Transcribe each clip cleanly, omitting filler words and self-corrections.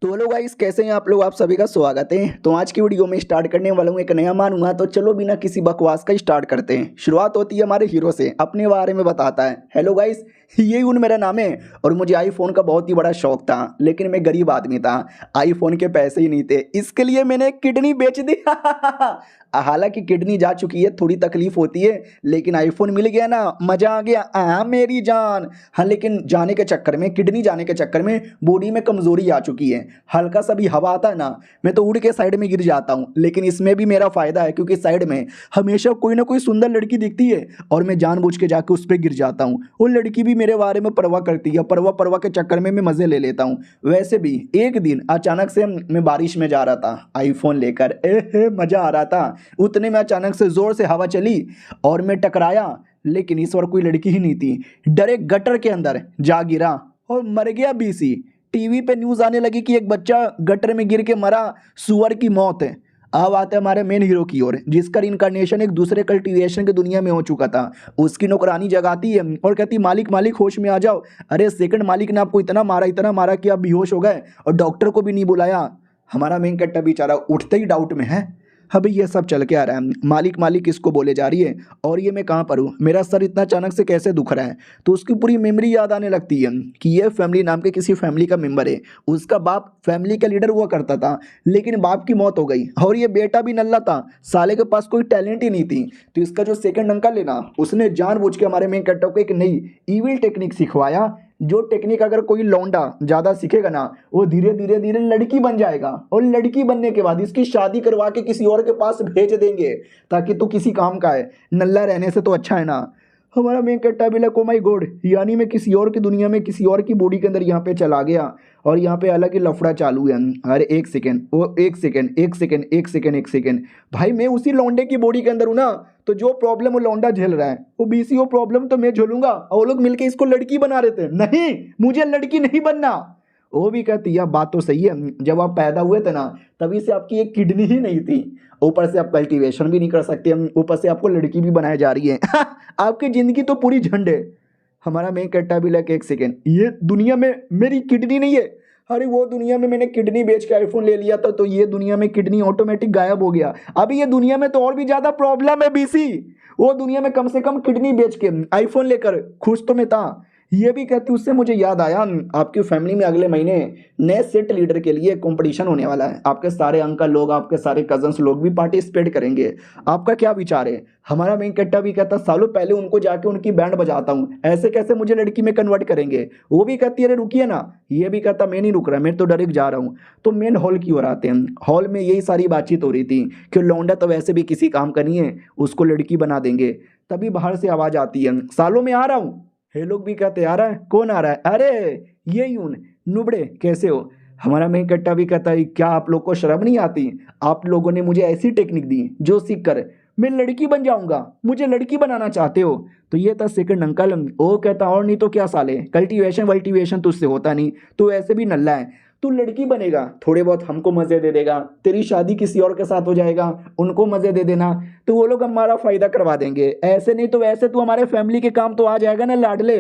तो hello guys, कैसे हैं आप लोग। आप सभी का स्वागत है। तो आज की वीडियो में स्टार्ट करने वाला हूँ एक नया मानूंगा। तो चलो बिना किसी बकवास का स्टार्ट करते हैं। शुरुआत होती है हमारे हीरो से, अपने बारे में बताता है। हेलो गाइस, ये उन मेरा नाम है और मुझे आईफोन का बहुत ही बड़ा शौक था, लेकिन मैं गरीब आदमी था, आईफोन के पैसे ही नहीं थे, इसके लिए मैंने किडनी बेच दी। हालांकि किडनी जा चुकी है, थोड़ी तकलीफ होती है, लेकिन आईफोन मिल गया ना, मजा आ गया। मेरी जान। हाँ, लेकिन जाने के चक्कर में, किडनी जाने के चक्कर में बॉडी में कमजोरी आ चुकी है। हल्का सा भी हवा आता है ना, मैं तो उड़ के साइड में गिर जाता हूँ। लेकिन इसमें भी मेरा फायदा है, क्योंकि साइड में हमेशा कोई ना कोई सुंदर लड़की दिखती है और मैं जानबूझ के जाके उस पर गिर जाता हूँ। वो लड़की भी मेरे बारे में परवाह करती है, परवाह परवाह के चक्कर में मैं मजे ले लेता हूँ। वैसे भी एक दिन अचानक से मैं बारिश में जा रहा था आईफोन लेकर, मजा आ रहा था। उतने में अचानक से जोर से हवा चली और मैं टकराया, लेकिन इस बार कोई लड़की ही नहीं थी। डायरेक्ट गटर के अंदर जा गिरा और मर गया बीसी। टीवी पे न्यूज आने लगी कि एक बच्चा गटर में गिर के मरा, सुअर की मौत है। अब आते हैं हमारे मेन हीरो की ओर, जिसका इनकारनेशन एक दूसरे कल्टीवेशन की दुनिया में हो चुका था। उसकी नौकरानी जगाती है और कहती, मालिक मालिक होश में आ जाओ। अरे सेकंड मालिक ने आपको इतना मारा कि आप बेहोश हो गए और डॉक्टर को भी नहीं बुलाया। हमारा मेन कट्टा बेचारा उठते ही डाउट में है, अभी ये सब चल के आ रहा है, मालिक मालिक इसको बोले जा रही है और ये मैं कहाँ पर हूँ, मेरा सर इतना अचानक से कैसे दुख रहा है। तो उसकी पूरी मेमोरी याद आने लगती है कि ये फैमिली नाम के किसी फैमिली का मेंबर है। उसका बाप फैमिली का लीडर हुआ करता था, लेकिन बाप की मौत हो गई और ये बेटा भी नल्ला था, साले के पास कोई टैलेंट ही नहीं थी। तो इसका जो सेकंड अंकल है ना, उसने जानबूझ के हमारे मेन कैरेक्टर को एक नई इविल टेक्निक सिखवाया। जो टेक्निक अगर कोई लौंडा ज़्यादा सीखेगा ना, वो धीरे धीरे धीरे लड़की बन जाएगा और लड़की बनने के बाद इसकी शादी करवा के किसी और के पास भेज देंगे, ताकि तू किसी काम का है, नल्ला रहने से तो अच्छा है ना। हमारा मेन कट्टा भी लगा, ओ माय गॉड, यानी मैं किसी और की दुनिया में किसी और की बॉडी के अंदर यहाँ पे चला गया और यहाँ पे अलग ही लफड़ा चालू है। अरे एक सेकेंड, वो एक सेकेंड, भाई मैं उसी लौंडे की बॉडी के अंदर हूँ ना, तो जो प्रॉब्लम वो लौंडा झेल रहा है वो बीसी, वो प्रॉब्लम तो मैं झेलूंगा। और वो लोग मिलके इसको लड़की बना रहे थे, नहीं मुझे लड़की नहीं बनना। वो भी कहती है, बात तो सही है, जब आप पैदा हुए थे ना, तभी से आपकी एक किडनी ही नहीं थी, ऊपर से आप कल्टीवेशन भी नहीं कर सकते, ऊपर से आपको लड़की भी बनाई जा रही है। आपकी जिंदगी तो पूरी झंड है। हमारा मेन कट्टा भी लगा, एक सेकेंड, ये दुनिया में मेरी किडनी नहीं है। अरे वो दुनिया में मैंने किडनी बेच के आईफोन ले लिया था, तो ये दुनिया में किडनी ऑटोमेटिक गायब हो गया। अभी ये दुनिया में तो और भी ज्यादा प्रॉब्लम है बीसी। वो दुनिया में कम से कम किडनी बेच के आईफोन लेकर खुश तो मैं था। ये भी कहती, उससे मुझे याद आया, आपकी फैमिली में अगले महीने नए सेट लीडर के लिए कंपटीशन होने वाला है। आपके सारे अंकल लोग, आपके सारे कजन्स लोग भी पार्टिसिपेट करेंगे। आपका क्या विचार है। हमारा मेन कट्टा भी कहता, सालों पहले उनको जाके उनकी बैंड बजाता हूँ, ऐसे कैसे मुझे लड़की में कन्वर्ट करेंगे। वो भी कहती है, अरे रुकिए ना। ये भी कहता, मैं नहीं रुक रहा, मैं तो डायरेक्ट जा रहा हूँ। तो मेन हॉल की ओर आते हैं। हॉल में यही सारी बातचीत हो रही थी कि लौंडा तो वैसे भी किसी काम का नहीं है, उसको लड़की बना देंगे। तभी बाहर से आवाज आती है, सालों में आ रहा हूँ। हे लोग भी कहते, आ रहा है, कौन आ रहा है। अरे ये यून नुबड़े, कैसे हो। हमारा मेन कट्टा भी कहता है, क्या आप लोग को शर्म नहीं आती। आप लोगों ने मुझे ऐसी टेक्निक दी जो सीख कर मैं लड़की बन जाऊंगा, मुझे लड़की बनाना चाहते हो। तो ये था सेकंड अंकल। वो कहता, और नहीं तो क्या साले, कल्टीवेशन वल्टीवेशन तुझसे होता नहीं, तू ऐसे भी नल्ला है, तू लड़की बनेगा, थोड़े बहुत हमको मजे दे देगा, तेरी शादी किसी और के साथ हो जाएगा, उनको मजे दे देना, तो वो लोग हमारा फायदा करवा देंगे। ऐसे नहीं तो वैसे तू हमारे फैमिली के काम तो आ जाएगा ना लाडले।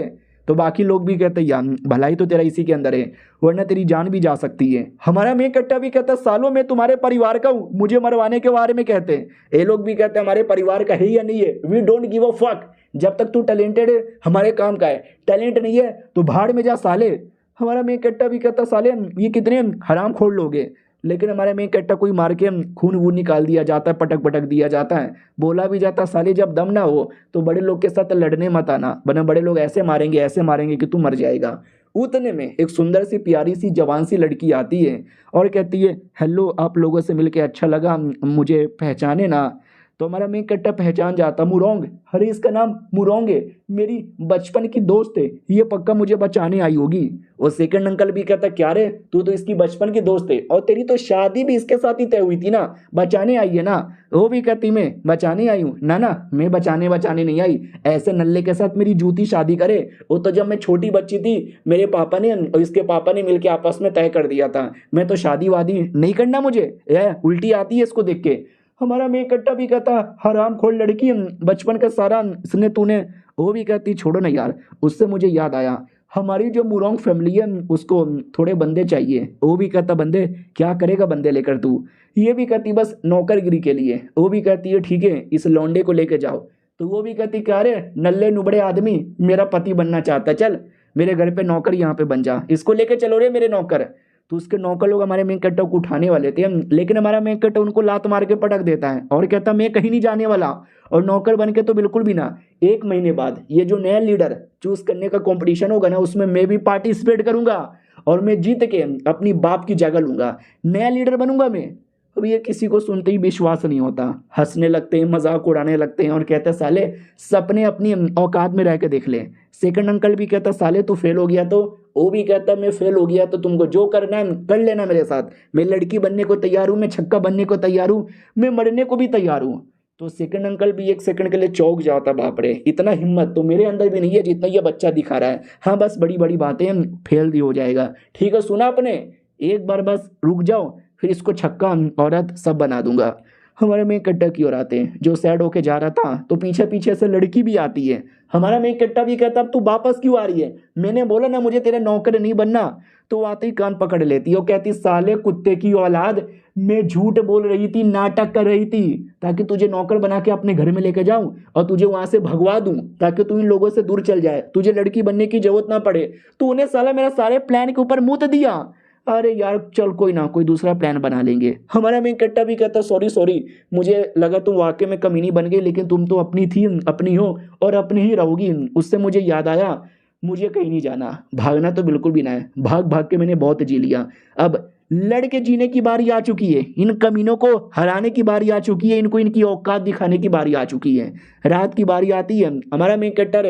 तो बाकी लोग भी कहते, यार भलाई तो तेरा इसी के अंदर है, वरना तेरी जान भी जा सकती है। हमारा मेन कट्टा भी कहता, सालों में तुम्हारे परिवार का हूं, मुझे मरवाने के बारे में कहते हैं। ये लोग भी कहते हैं, हमारे परिवार का है या नहीं है, we don't give a fuck, जब तक तू टैलेंटेड है हमारे काम का है, टैलेंट नहीं है तो भाड़ में जा साले। हमारा मेन कट्टा भी कहता, साले ये कितने हराम खोर लोग हैं। लेकिन हमारे मेन कट्टा कोई मार के खून वून निकाल दिया जाता है, पटक पटक दिया जाता है, बोला भी जाता, साले जब दम ना हो तो बड़े लोग के साथ लड़ने मत आना, वरना बड़े लोग ऐसे मारेंगे कि तू मर जाएगा। उतने में एक सुंदर सी प्यारी सी जवान सी लड़की आती है और कहती है, हेलो, आप लोगों से मिलके अच्छा लगा, मुझे पहचाने ना। तो हमारा मेन कट्टा पहचान जाता, मुरोंग, अरे इसका नाम मुरोंग है, मेरी बचपन की दोस्त है, ये पक्का मुझे बचाने आई होगी। और सेकंड अंकल भी कहता, क्या रे, तू तो इसकी बचपन की दोस्त है और तेरी तो शादी भी इसके साथ ही तय हुई थी ना, बचाने आई है ना। वो भी कहती, मैं बचाने आई हूँ ना, ना मैं बचाने बचाने नहीं आई, ऐसे नल्ले के साथ मेरी जूती शादी करे। वो तो जब मैं छोटी बच्ची थी, मेरे पापा ने और इसके पापा ने मिलकर आपस में तय कर दिया था, मैं तो शादी वादी नहीं करना, मुझे उल्टी आती है इसको देख के। हमारा मेन कट्टा भी कहता, हराम खोर लड़की, बचपन का सारा इसने तूने। वो भी कहती, छोड़ो ना यार, उससे मुझे याद आया, हमारी जो मुरोंग फैमिली है उसको थोड़े बंदे चाहिए। वो भी कहता बंदे क्या करेगा बंदे लेकर तू। ये भी कहती बस नौकरगिरी के लिए। वो भी कहती है ठीक है इस लौंडे को लेके जाओ। तो वो भी कहती क्या रे नल्ले नुबड़े आदमी मेरा पति बनना चाहता है, चल मेरे घर पे नौकर यहाँ पे बन जा, इसको लेके चलो रे मेरे नौकर। तो उसके नौकर लोग हमारे मेन कट्टा को उठाने वाले थे, लेकिन हमारा मेन कट्टा उनको लात मार के पटक देता है और कहता मैं कहीं नहीं जाने वाला और नौकर बन के तो बिल्कुल भी ना। 1 महीने बाद ये जो नया लीडर चूज करने का कंपटीशन होगा ना उसमें मैं भी पार्टिसिपेट करूंगा और मैं जीत के अपनी बाप की जगह लूंगा, नया लीडर बनूंगा मैं। अब ये किसी को सुनते ही विश्वास नहीं होता, हंसने लगते हैं, मजाक उड़ाने लगते हैं और कहते हैं साले सपने अपनी औकात में रह के देख ले। सेकंड अंकल भी कहता साले तू फेल हो गया तो, वो भी कहता मैं फेल हो गया तो तुमको जो करना है कर लेना मेरे साथ, मैं लड़की बनने को तैयार हूँ, मैं छक्का बनने को तैयार हूँ, मैं मरने को भी तैयार हूँ। तो सेकंड अंकल भी 1 सेकंड के लिए चौंक जाता, बाप रे इतना हिम्मत तो मेरे अंदर भी नहीं है जितना ये बच्चा दिखा रहा है। हाँ बस बड़ी बड़ी बातें फेल भी हो जाएगा, ठीक है सुना आपने, एक बार बस रुक जाओ फिर इसको छक्का औरत सब बना दूंगा। हमारे में कट्टा की ओर आते हैं, जो सैड होके जा रहा था तो पीछे पीछे से लड़की भी आती है। हमारा में कट्टा भी कहता अब तू वापस क्यों आ रही है, मैंने बोला ना मुझे तेरा नौकर नहीं बनना। तो आते ही कान पकड़ लेती है और कहती साले कुत्ते की औलाद, मैं झूठ बोल रही थी, नाटक कर रही थी ताकि तुझे नौकर बना के अपने घर में लेकर जाऊं और तुझे वहां से भगवा दूं ताकि तू इन लोगों से दूर चल जाए, तुझे लड़की बनने की जरूरत ना पड़े। तूने साला मेरा सारे प्लान के ऊपर मुंह दिया। अरे यार चल कोई ना कोई दूसरा प्लान बना लेंगे। हमारा मेन कट्टा भी कहता सॉरी सॉरी, मुझे लगा तुम वाकई में कमीनी बन गई, लेकिन तुम तो अपनी थी, अपनी हो और अपनी ही रहोगी। उससे मुझे याद आया मुझे कहीं नहीं जाना, भागना तो बिल्कुल भी ना है, भाग भाग के मैंने बहुत जी लिया, अब लड़के जीने की बारी आ चुकी है, इन कमीनों को हराने की बारी आ चुकी है, इनको इनकी औकात दिखाने की बारी आ चुकी है। रात की बारी आती है, हमारा मेन कट्टर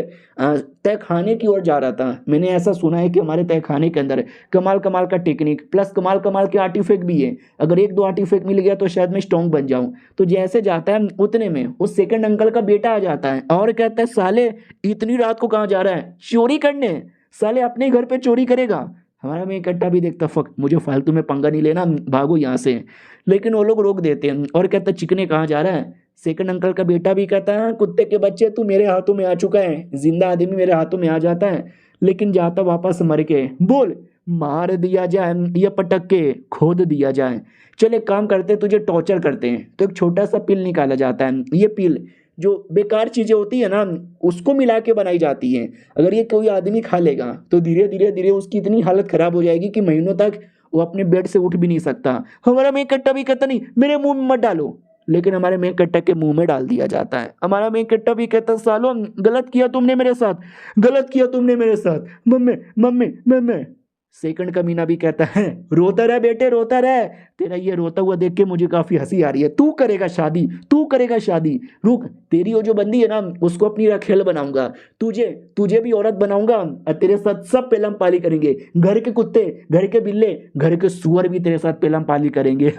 तय खाने की ओर जा रहा था। मैंने ऐसा सुना है कि हमारे तय खाने के अंदर कमाल कमाल का टेक्निक प्लस कमाल कमाल के आर्टिफैक्ट भी है, अगर 1-2 आर्टिफैक्ट मिल गया तो शायद मैं स्ट्रॉन्ग बन जाऊं। तो जैसे जाता है उतने में उस सेकंड अंकल का बेटा आ जाता है और कहता है साले इतनी रात को कहाँ जा रहा है, चोरी करने, साले अपने घर पे चोरी करेगा। हमारा में इकट्ठा भी देखता फक मुझे फालतू में पंगा नहीं लेना, भागो यहाँ से। लेकिन वो लोग रोक देते हैं और कहता चिकने कहाँ जा रहा है। सेकंड अंकल का बेटा भी कहता है कुत्ते के बच्चे तू मेरे हाथों में आ चुका है, जिंदा आदमी मेरे हाथों में आ जाता है लेकिन जाता वापस मर के, बोल मार दिया जाए या पटक के खोद दिया जाए। चल एक काम करते तुझे टॉर्चर करते हैं। तो एक छोटा सा पिल निकाला जाता है, ये पिल जो बेकार चीजें होती है ना उसको मिला के बनाई जाती हैं, अगर ये कोई आदमी खा लेगा तो धीरे धीरे धीरे उसकी इतनी हालत खराब हो जाएगी कि महीनों तक वो अपने बेड से उठ भी नहीं सकता। हमारा मेन कट्टा भी कहता नहीं मेरे मुंह में मत डालो, लेकिन हमारे मेन कट्टा के मुंह में डाल दिया जाता है। हमारा मेन कट्टा भी कहता सालो गलत किया तुमने मेरे साथ, गलत किया तुमने मेरे साथ, मम्मी मम्मी मम्मी। सेकंड का मीना भी कहता है रोता रह बेटे रोता रह, तेरा ये रोता हुआ देख के मुझे काफी हंसी आ रही है, तू करेगा शादी, तू करेगा शादी, रुक तेरी वो जो बंदी है ना उसको अपनी रखेल बनाऊंगा, तुझे तुझे भी औरत बनाऊंगा और तेरे साथ सब पेलम पाली करेंगे, घर के कुत्ते घर के बिल्ले घर के सुअर भी तेरे साथ पेलम पाली करेंगे।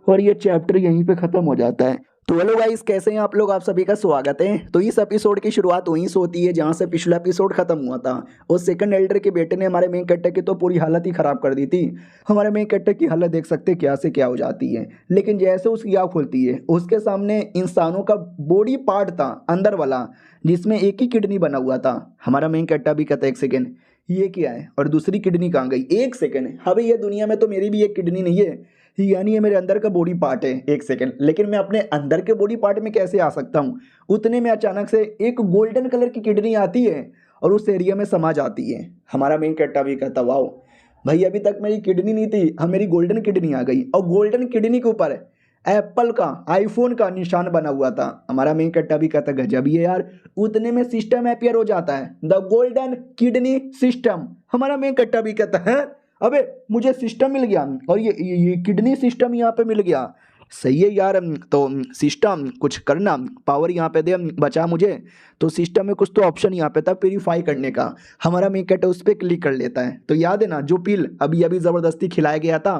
और ये चैप्टर यहीं पे खत्म हो जाता है। तो हेलो गाइस कैसे हैं आप लोग, आप सभी का स्वागत है। तो इस एपिसोड की शुरुआत वहीं से होती है जहां से पिछला एपिसोड खत्म हुआ था। और सेकंड एल्डर के बेटे ने हमारे मेन कैरेक्टर की तो पूरी हालत ही खराब कर दी थी। हमारे मेन कैरेक्टर की हालत देख सकते क्या से क्या हो जाती है, लेकिन जैसे उसकी आँख खुलती है उसके सामने इंसानों का बॉडी पार्ट था अंदर वाला जिसमें एक ही किडनी बना हुआ था। हमारा मेन कैरेक्टर भी कहता है 1 सेकेंड ये क्या है और दूसरी किडनी कहाँ गई, 1 सेकेंड अबे ये दुनिया में तो मेरी भी एक किडनी नहीं है, यानी ये मेरे अंदर का बॉडी पार्ट है। 1 सेकेंड लेकिन मैं अपने अंदर के बॉडी पार्ट में कैसे आ सकता हूँ। उतने में अचानक से एक गोल्डन कलर की किडनी आती है और उस एरिया में समा जाती है। हमारा मेन कैरेक्टर भी कहता वाओ भाई अभी तक मेरी किडनी नहीं थी, अब मेरी गोल्डन किडनी आ गई। और गोल्डन किडनी के ऊपर एप्पल का आईफोन का निशान बना हुआ था। हमारा मेन कैरेक्टर भी कहता गजब ही है यार। उतने में सिस्टम अपीयर हो जाता है, द गोल्डन किडनी सिस्टम। हमारा मेन कैरेक्टर भी कहता है अबे मुझे सिस्टम मिल गया और ये किडनी सिस्टम यहाँ पे मिल गया, सही है यार। तो सिस्टम कुछ करना, पावर यहाँ पे दे बचा मुझे। तो सिस्टम में कुछ तो ऑप्शन यहाँ पे था प्यूरीफाई करने का। हमारा मेन कैरेक्टर उस पर क्लिक कर लेता है। तो याद है ना जो पिल अभी अभी ज़बरदस्ती खिलाया गया था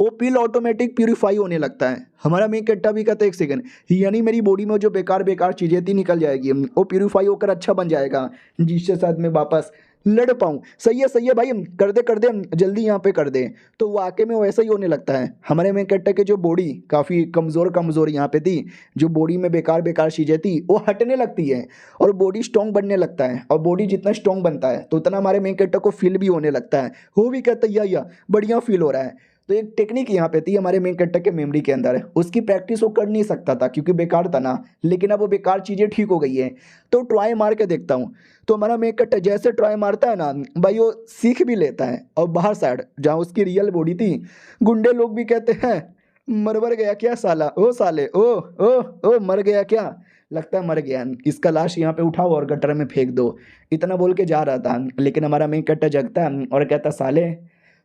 वो पिल ऑटोमेटिक प्यूरीफाई होने लगता है। हमारा मेन कैरेक्टर भी कहता है 1 सेकेंड यानी मेरी बॉडी में जो बेकार बेकार चीज़ें थी निकल जाएगी, वो प्यूरीफाई होकर अच्छा बन जाएगा जिससे शायद मैं वापस लड़ पाऊँ। सही है भाई, कर दे जल्दी यहाँ पे कर दे। तो वाकई में वैसा ही होने लगता है। हमारे मेन कैरेक्टर की जो बॉडी काफ़ी कमज़ोर यहाँ पे थी, जो बॉडी में बेकार चीज़ें थी वो हटने लगती है और बॉडी स्ट्रॉन्ग बनने लगता है। और बॉडी जितना स्ट्रॉन्ग बनता है तो उतना हमारे मेन कैरेक्टर को फील भी होने लगता है। वो भी कहता है या बढ़िया फील हो रहा है। तो एक टेक्निक यहाँ पे थी हमारे मेन कैरेक्टर के मेमोरी के अंदर, उसकी प्रैक्टिस वो कर नहीं सकता था क्योंकि बेकार था ना, लेकिन अब वो बेकार चीज़ें ठीक हो गई है। तो ट्राई मार के देखता हूँ, तो हमारा मेन कैरेक्टर जैसे ट्राई मारता है ना भाई, वो सीख भी लेता है। और बाहर साइड जहाँ उसकी रियल बॉडी थी, गुंडे लोग भी कहते हैं मरवर गया क्या साला, ओ साले, ओ मर गया क्या, लगता है मर गया, इसका लाश यहाँ पे उठाओ और गटर में फेंक दो। इतना बोल के जा रहा था, लेकिन हमारा मेन कैरेक्टर जगता है और कहता साले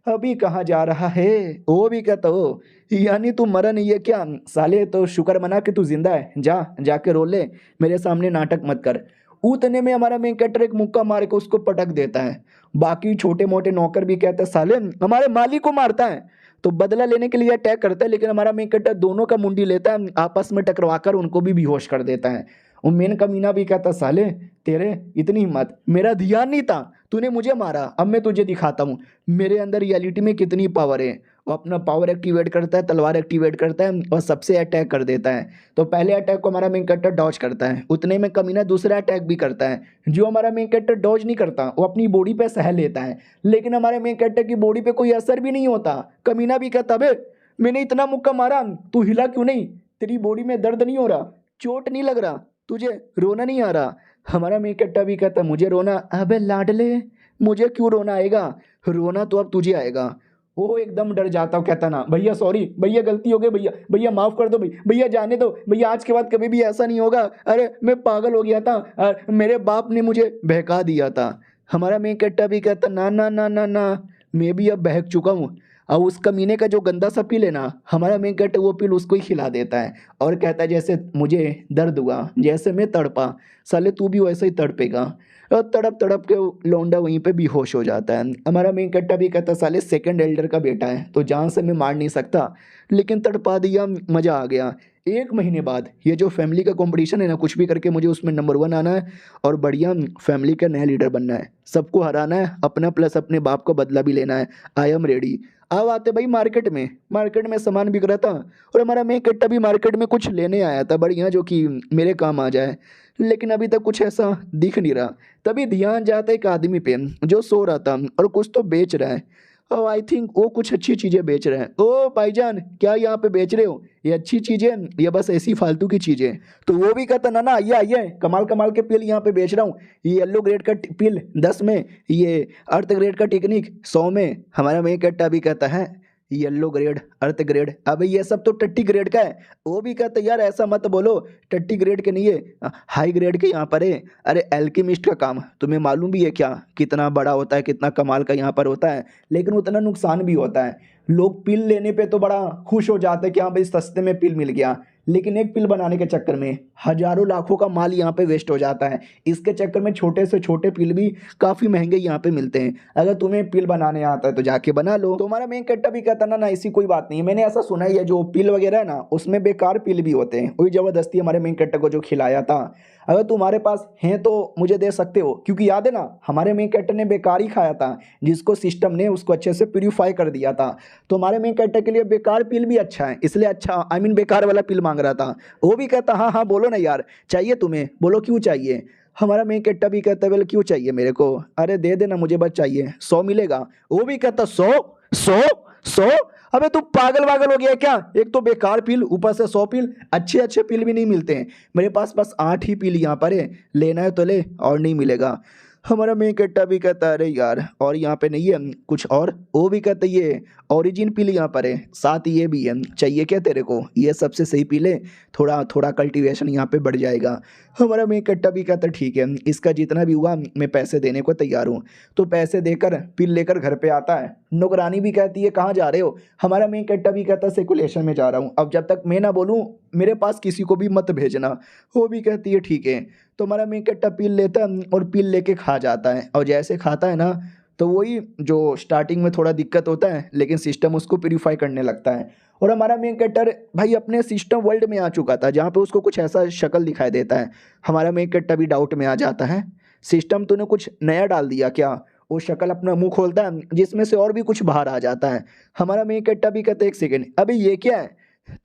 अभी कहाँ जा रहा है। वो भी कहता हो यानी तू मरा नहीं है क्या साले, तो शुक्र मना कि तू जिंदा है, जाके रो ले, मेरे सामने नाटक मत कर। उतने में हमारा मेन कैरेक्टर एक मुक्का मार के उसको पटक देता है। बाकी छोटे मोटे नौकर भी कहते हैं साले हमारे मालिक को मारता है। तो बदला लेने के लिए अटैक करता है, लेकिन हमारा मेन कैरेक्टर दोनों का मुंडी लेता है, आपस में टकरावा कर उनको भी बेहोश कर देता है। वो मेन कमीना भी कहता साले तेरे इतनी हिम्मत, मेरा ध्यान नहीं था, तूने मुझे मारा, अब मैं तुझे दिखाता हूँ मेरे अंदर रियलिटी में कितनी पावर है। वो अपना पावर एक्टिवेट करता है, तलवार एक्टिवेट करता है और सबसे अटैक कर देता है। तो पहले अटैक को हमारा मेन कैरेक्टर डॉज करता है, उतने में कमीना दूसरा अटैक भी करता है। जो हमारा मेन कैरेक्टर डॉज नहीं करता वो अपनी बॉडी पे सह लेता है, लेकिन हमारे मेन कैरेक्टर की बॉडी पे कोई असर भी नहीं होता। कमीना भी कहता बे मैंने इतना मुक्का मारा, तू हिला क्यों नहीं, तेरी बॉडी में दर्द नहीं हो रहा, चोट नहीं लग रहा, तुझे रोना नहीं आ रहा। हमारा मेन कैरेक्टर भी कहता मुझे रोना, अबे लाडले मुझे क्यों रोना आएगा, रोना तो अब तुझे आएगा। वो एकदम डर जाता हूँ, कहता ना भैया सॉरी भैया गलती हो गई, भैया माफ़ कर दो भैया जाने दो भैया, आज के बाद कभी भी ऐसा नहीं होगा, अरे मैं पागल हो गया था, मेरे बाप ने मुझे बहका दिया था। हमारा मेन कैरेक्टर भी कहता ना ना ना ना ना, मैं भी अब बहक चुका हूँ। और उस कमीने का जो गंदा सा पील है ना, हमारा मेन कैरेक्टर वो पील उसको ही खिला देता है और कहता है जैसे मुझे दर्द हुआ, जैसे मैं तड़पा, साले तू भी वैसे ही तड़पेगा। और तड़प तड़प के वो लौंडा वहीं पे बेहोश हो जाता है। हमारा मेन कैरेक्टर भी कहता साले सेकंड एल्डर का बेटा है तो जान से मैं मार नहीं सकता, लेकिन तड़पा दिया, मज़ा आ गया। 1 महीने बाद ये जो फैमिली का कंपटीशन है ना, कुछ भी करके मुझे उसमें नंबर 1 आना है और बढ़िया फैमिली का नया लीडर बनना है, सबको हराना है, अपना प्लस अपने बाप का बदला भी लेना है। I am ready. अब आते भाई मार्केट में सामान बिक रहा था और हमारा मेन कैरेक्टर भी मार्केट में कुछ लेने आया था बढ़िया, जो कि मेरे काम आ जाए, लेकिन अभी तक कुछ ऐसा दिख नहीं रहा। तभी ध्यान जाता है एक आदमी पे जो सो रहा था और कुछ तो बेच रहा है। और आई थिंक वो कुछ अच्छी चीज़ें बेच रहे हैं। ओ भाईजान क्या यहाँ पे बेच रहे हो, ये अच्छी चीज़ें या बस ऐसी फालतू की चीज़ें। तो वो भी कहता ना आइए आइए, कमाल कमाल के पिल यहाँ पे बेच रहा हूँ, ये येलो ग्रेड का पिल 10 में, ये अर्थ ग्रेड का टेक्निक 100 में। हमारा मेन कैरेक्टर भी कहता है येलो ग्रेड अर्थ ग्रेड, अबे ये सब तो टट्टी ग्रेड का है। वो भी कहता है यार ऐसा मत बोलो, टट्टी ग्रेड के नहीं है, हाई ग्रेड के यहाँ पर है। अरे एल्केमिस्ट का काम तुम्हें मालूम भी है क्या, कितना बड़ा होता है, कितना कमाल का यहाँ पर होता है, लेकिन उतना नुकसान भी होता है। लोग पिल लेने पे तो बड़ा खुश हो जाते हैं कि हाँ भाई सस्ते में पिल मिल गया, लेकिन एक पिल बनाने के चक्कर में हजारों लाखों का माल यहाँ पे वेस्ट हो जाता है। इसके चक्कर में छोटे से छोटे पिल भी काफ़ी महंगे यहाँ पे मिलते हैं। अगर तुम्हें पिल बनाने आता है तो जाके बना लो। तो हमारा मेन कैरेक्टर भी कहता ना ऐसी कोई बात नहीं है, मैंने ऐसा सुना ही है जो पिल वगैरह है ना उसमें बेकार पिल भी होते हैं, वही ज़बरदस्ती हमारे मेन कैरेक्टर को जो खिलाया था। अगर तुम्हारे पास हैं तो मुझे दे सकते हो, क्योंकि याद है ना हमारे मेन कैरेक्टर ने बेकार ही खाया था, जिसको सिस्टम ने उसको अच्छे से प्यूरीफाई कर दिया था। तो हमारे मेन कैरेक्टर के लिए बेकार पिल भी अच्छा है, इसलिए अच्छा आई मीन बेकार वाला पिल मांग रहा था। वो भी कहता हाँ हाँ बोलो ना यार चाहिए तुम्हें, बोलो क्यों चाहिए। हमारा मेन कैरेक्टर भी कहता है बोले क्यों चाहिए मेरे को, अरे दे देना मुझे बस चाहिए, 100 मिलेगा। वो भी कहता 100 100 100, अबे तू पागल वागल हो गया है क्या, एक तो बेकार पिल ऊपर से 100 पिल, अच्छे अच्छे पिल भी नहीं मिलते हैं, मेरे पास बस 8 ही पिल यहाँ पर है, लेना है तो ले और नहीं मिलेगा। हमारा मेन कैरेक्टर भी कहता है अरे यार और यहाँ पे नहीं है कुछ और। वो भी कहता है ये ओरिजिन पिल यहाँ पर है, साथ ये भी है, चाहिए क्या तेरे को, ये सबसे सही पिल है, थोड़ा थोड़ा कल्टीवेशन यहाँ पे बढ़ जाएगा। हमारा मेन कैरेक्टर भी कहता है ठीक है इसका जितना भी हुआ मैं पैसे देने को तैयार हूँ। तो पैसे देकर पिल लेकर घर पे आता है। नौकरानी भी कहती है कहाँ जा रहे हो। हमारा मेन कैरेक्टर भी कहता है सर्कुलेशन में जा रहा हूँ, अब जब तक मैं ना बोलूँ मेरे पास किसी को भी मत भेजना। वो भी कहती है ठीक है। तो हमारा मेन कैरेक्टर पिल लेता है और पिल लेके खा जाता है, और जैसे खाता है ना तो वही जो स्टार्टिंग में थोड़ा दिक्कत होता है, लेकिन सिस्टम उसको प्यूरीफाई करने लगता है। और हमारा मेन कैरेक्टर भाई अपने सिस्टम वर्ल्ड में आ चुका था जहाँ पे उसको कुछ ऐसा शक्ल दिखाई देता है। हमारा मेन कैरेक्टर भी डाउट में आ जाता है, सिस्टम तूने कुछ नया डाल दिया क्या? वो शक्ल अपना मुंह खोलता है जिसमें से और भी कुछ बाहर आ जाता है। हमारा मेन कट्टा भी कहता है, एक सेकेंड, अबे ये क्या है?